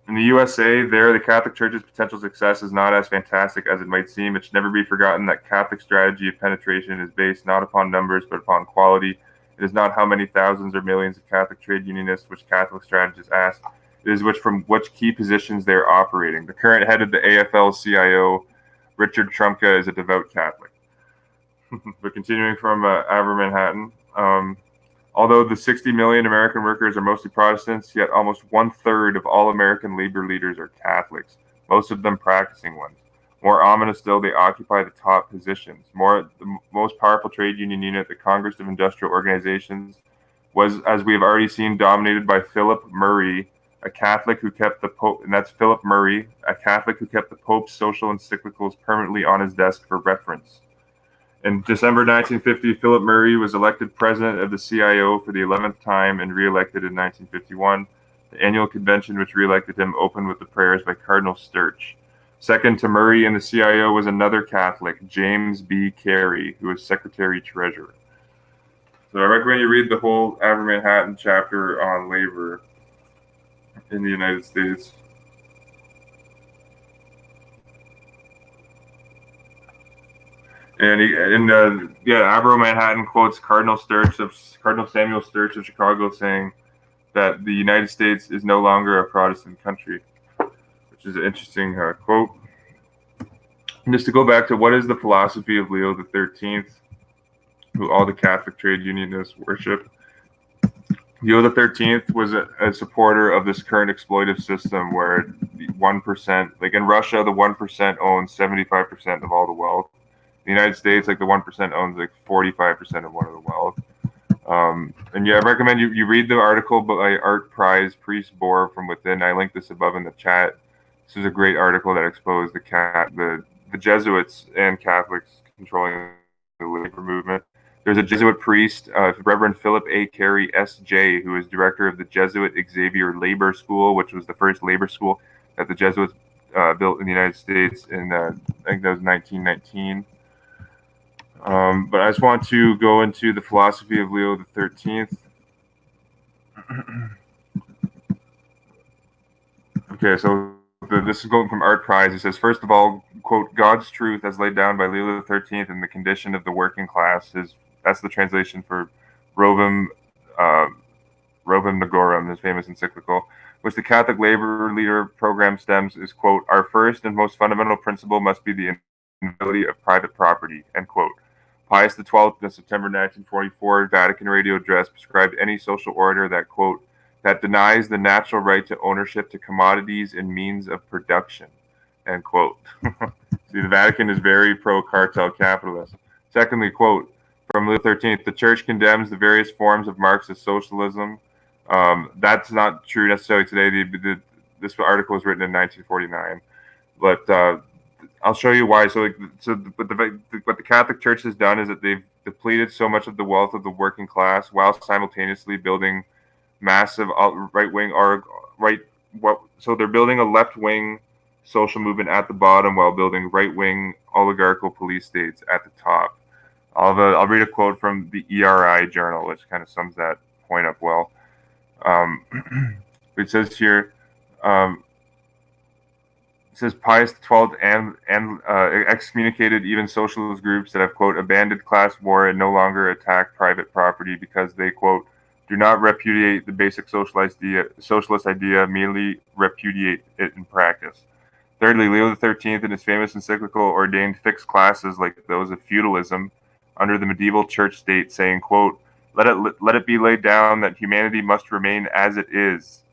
in the USA, the Catholic Church's potential success is not as fantastic as it might seem. It should never be forgotten that Catholic strategy of penetration is based not upon numbers, but upon quality. It is not how many thousands or millions of Catholic trade unionists which Catholic strategists ask. It is from which key positions they are operating. The current head of the AFL-CIO, Richard Trumka, is a devout Catholic. But continuing from Abermanhattan, although the 60 million American workers are mostly Protestants, yet almost 1/3 of all American labor leaders are Catholics, most of them practicing ones. More ominous still, they occupy the top positions. The most powerful trade union unit, the Congress of Industrial Organizations, was, as we have already seen, dominated by Philip Murray, a Catholic who kept the Pope, and that's Philip Murray, a Catholic who kept the Pope's social encyclicals permanently on his desk for reference. In December 1950, Philip Murray was elected president of the CIO for the 11th time and re-elected in 1951. The annual convention which re-elected him opened with the prayers by Cardinal Sturch. Second to Murray in the CIO was another Catholic, James B. Carey, who was secretary-treasurer. So I recommend you read the whole Abermanhattan chapter on labor in the United States. And Abermanhattan quotes Cardinal Samuel Sturch of Chicago, saying that the United States is no longer a Protestant country, which is an interesting quote. And just to go back to what is the philosophy of Leo XIII, who all the Catholic trade unionists worship. Leo XIII was a supporter of this current exploitive system where the 1%, like in Russia, the 1% owns 75% of all the wealth. In the United States, like the 1% owns like 45% of one of the wealth. And yeah, I recommend you read the article by Art Prize, Priest Bohr from Within. I linked this above in the chat. This is a great article that exposed the Jesuits and Catholics controlling the labor movement. There's a Jesuit priest, Reverend Philip A. Carey, S.J., who is director of the Jesuit Xavier Labor School, which was the first labor school that the Jesuits built in the United States in, I think that was 1919. But I just want to go into the philosophy of Leo XIII. Okay, so this is going from Art Prize. It says, first of all, quote, God's truth as laid down by Leo XIII and the condition of the working class is, that's the translation for Rovum Nogorum, his famous encyclical, which the Catholic labor leader program stems is, quote, our first and most fundamental principle must be the inviolability of private property, end quote. Pius XII, in September 1944 Vatican radio address, prescribed any social order that, quote, that denies the natural right to ownership to commodities and means of production, end quote. See, the Vatican is very pro-cartel capitalist. Secondly, quote, from Leo XIII, the church condemns the various forms of Marxist socialism. That's not true necessarily today. This article was written in 1949. But I'll show you why. So what the Catholic Church has done is that they've depleted so much of the wealth of the working class while simultaneously building massive right-wing so they're building a left-wing social movement at the bottom while building right-wing oligarchical police states at the top. I'll read a quote from the ERI journal, which kind of sums that point up well. It says here, it says Pius XII and excommunicated even socialist groups that have, quote, abandoned class war and no longer attack private property because they, quote, do not repudiate the basic socialist idea, merely repudiate it in practice. Thirdly, Leo XIII in his famous encyclical ordained fixed classes like those of feudalism under the medieval church state, saying, quote, let it be laid down that humanity must remain as it is.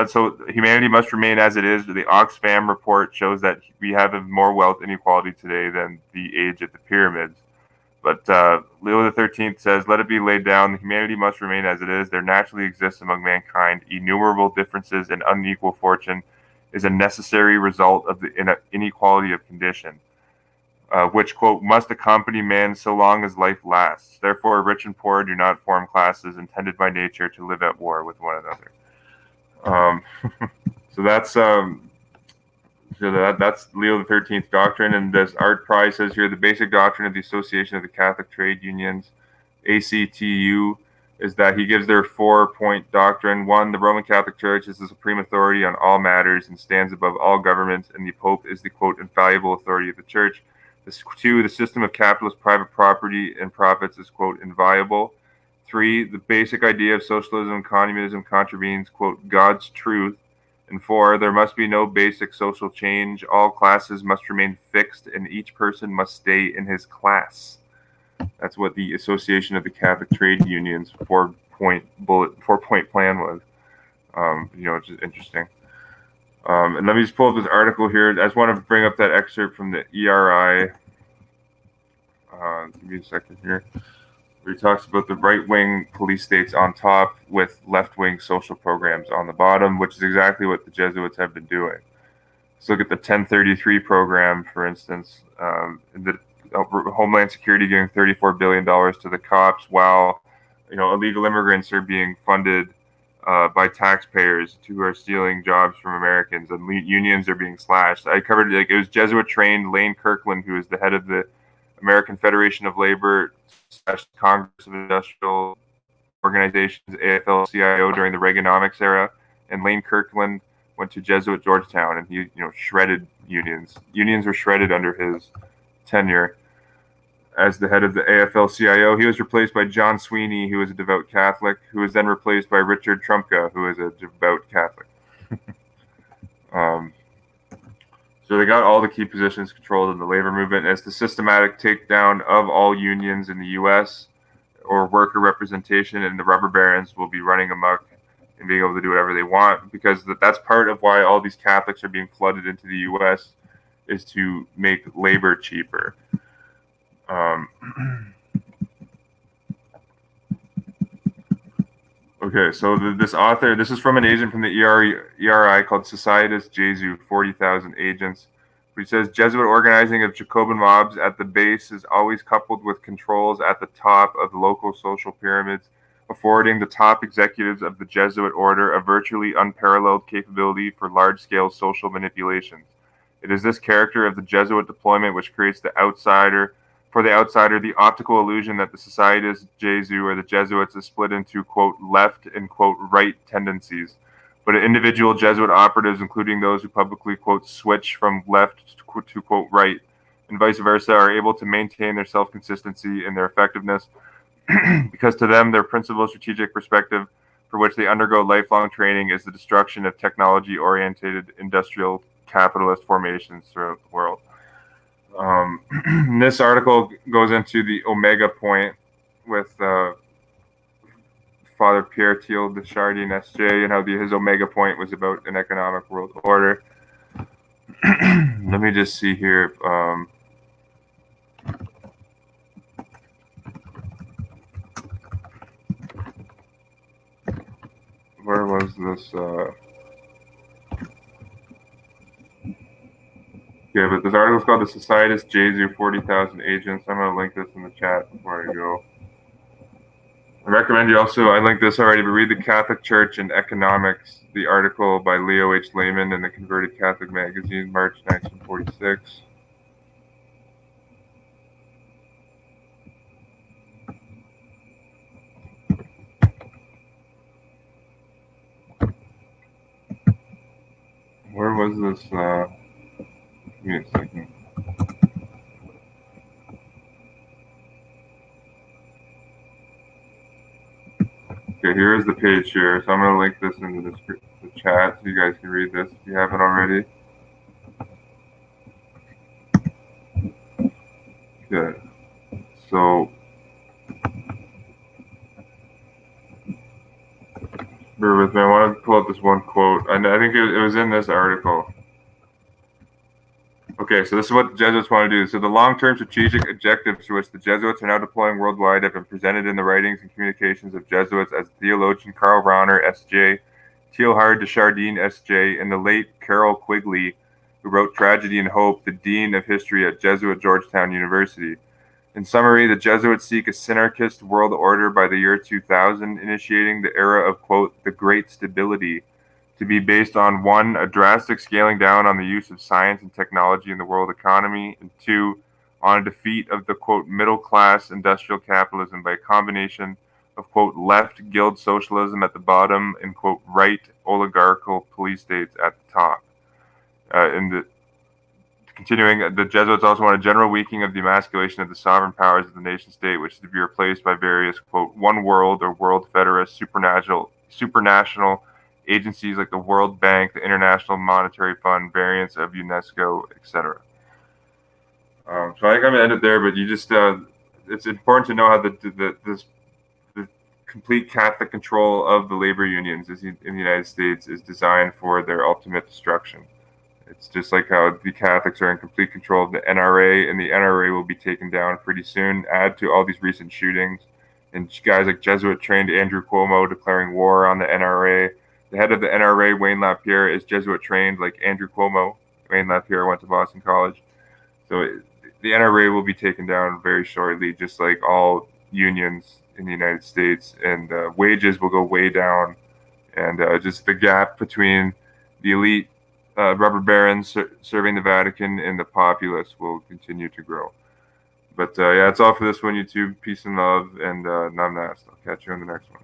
So humanity must remain as it is. The Oxfam report shows that we have more wealth inequality today than the age of the pyramids. But Leo XIII says, let it be laid down, that humanity must remain as it is. There naturally exists among mankind innumerable differences, and unequal fortune is a necessary result of the inequality of condition, which, quote, must accompany man so long as life lasts. Therefore, rich and poor do not form classes intended by nature to live at war with one another. So that's Leo XIII's doctrine, and this Art Prize says here the basic doctrine of the Association of the Catholic Trade Unions, ACTU, is that he gives their 4-point doctrine. 1, the Roman Catholic Church is the supreme authority on all matters and stands above all governments, and the Pope is the, quote, infallible authority of the Church. 2, the system of capitalist private property and profits is, quote, inviolable. 3, the basic idea of socialism and communism contravenes, quote, God's truth. And 4, there must be no basic social change. All classes must remain fixed, and each person must stay in his class. That's what the Association of the Catholic Trade Unions 4-point plan was. Which is interesting. And let me just pull up this article here. I just want to bring up that excerpt from the ERI. Give me a second here. Where he talks about the right-wing police states on top with left-wing social programs on the bottom, which is exactly what the Jesuits have been doing. Let's look at the 1033 program, for instance. The Homeland Security giving $34 billion to the cops while, illegal immigrants are being funded by taxpayers who are stealing jobs from Americans, and unions are being slashed. I covered, it was Jesuit-trained Lane Kirkland, who is the head of the American Federation of Labor / Congress of Industrial Organizations, AFL-CIO, during the Reaganomics era. And Lane Kirkland went to Jesuit Georgetown, and he, shredded unions. Unions were shredded under his tenure as the head of the AFL-CIO. He was replaced by John Sweeney, who was a devout Catholic, who was then replaced by Richard Trumka, who is a devout Catholic. So they got all the key positions controlled in the labor movement as the systematic takedown of all unions in the U.S. or worker representation, and the rubber barons will be running amok and being able to do whatever they want, because that's part of why all these Catholics are being flooded into the U.S. is to make labor cheaper. Okay, so this author, this is from an agent from the ERI called Societas Jesu, 40,000 agents. But he says Jesuit organizing of Jacobin mobs at the base is always coupled with controls at the top of the local social pyramids, affording the top executives of the Jesuit order a virtually unparalleled capability for large-scale social manipulations. It is this character of the Jesuit deployment which creates the outsider the optical illusion that the Societas Jesu or the Jesuits is split into, quote, left and, quote, right tendencies. But individual Jesuit operatives, including those who publicly, quote, switch from left to quote, right, and vice versa, are able to maintain their self-consistency and their effectiveness because to them, their principal strategic perspective for which they undergo lifelong training is the destruction of technology-oriented industrial capitalist formations throughout the world. This article goes into the Omega point with Father Pierre Thiel de Chardin, S.J., and how his Omega point was about an economic world order. Let me just see here. Where was this? Yeah, but this article is called The Societas Jesu 40,000 Agents. I'm going to link this in the chat before I go. I recommend you also, I linked this already, but read The Catholic Church and Economics, the article by Leo H. Lehman in the Converted Catholic Magazine, March 1946. Where was this? Give me a second. Okay, here is the page here. So I'm going to link this into the chat so you guys can read this if you haven't already. Okay. So, bear with me. I want to pull up this one quote. I think it was in this article. Okay, so this is what the Jesuits want to do. So the long-term strategic objectives to which the Jesuits are now deploying worldwide have been presented in the writings and communications of Jesuits as theologian Karl Rahner, S.J., Teilhard de Chardin, S.J., and the late Carroll Quigley, who wrote Tragedy and Hope, the Dean of History at Jesuit Georgetown University. In summary, the Jesuits seek a synarchist world order by the year 2000, initiating the era of, quote, the Great Stability, to be based on 1, a drastic scaling down on the use of science and technology in the world economy, and 2, on a defeat of the, quote, middle-class industrial capitalism by a combination of, quote, left guild socialism at the bottom and, quote, right oligarchical police states at the top. Continuing, the Jesuits also want a general weakening of the emasculation of the sovereign powers of the nation state, which is to be replaced by various, quote, one world or world federist supranational agencies like the World Bank, the International Monetary Fund, variants of UNESCO, etc. So I think I'm going to end it there, but you just, it's important to know how the complete Catholic control of the labor unions in the United States is designed for their ultimate destruction. It's just like how the Catholics are in complete control of the NRA, and the NRA will be taken down pretty soon. Add to all these recent shootings, and guys like Jesuit-trained Andrew Cuomo declaring war on the NRA. The head of the NRA, Wayne LaPierre, is Jesuit-trained like Andrew Cuomo. Wayne LaPierre went to Boston College. So the NRA will be taken down very shortly, just like all unions in the United States, and wages will go way down, and just the gap between the elite rubber barons serving the Vatican and the populace will continue to grow. But yeah, that's all for this one, YouTube. Peace and love, and Nam Nast. I'll catch you on the next one.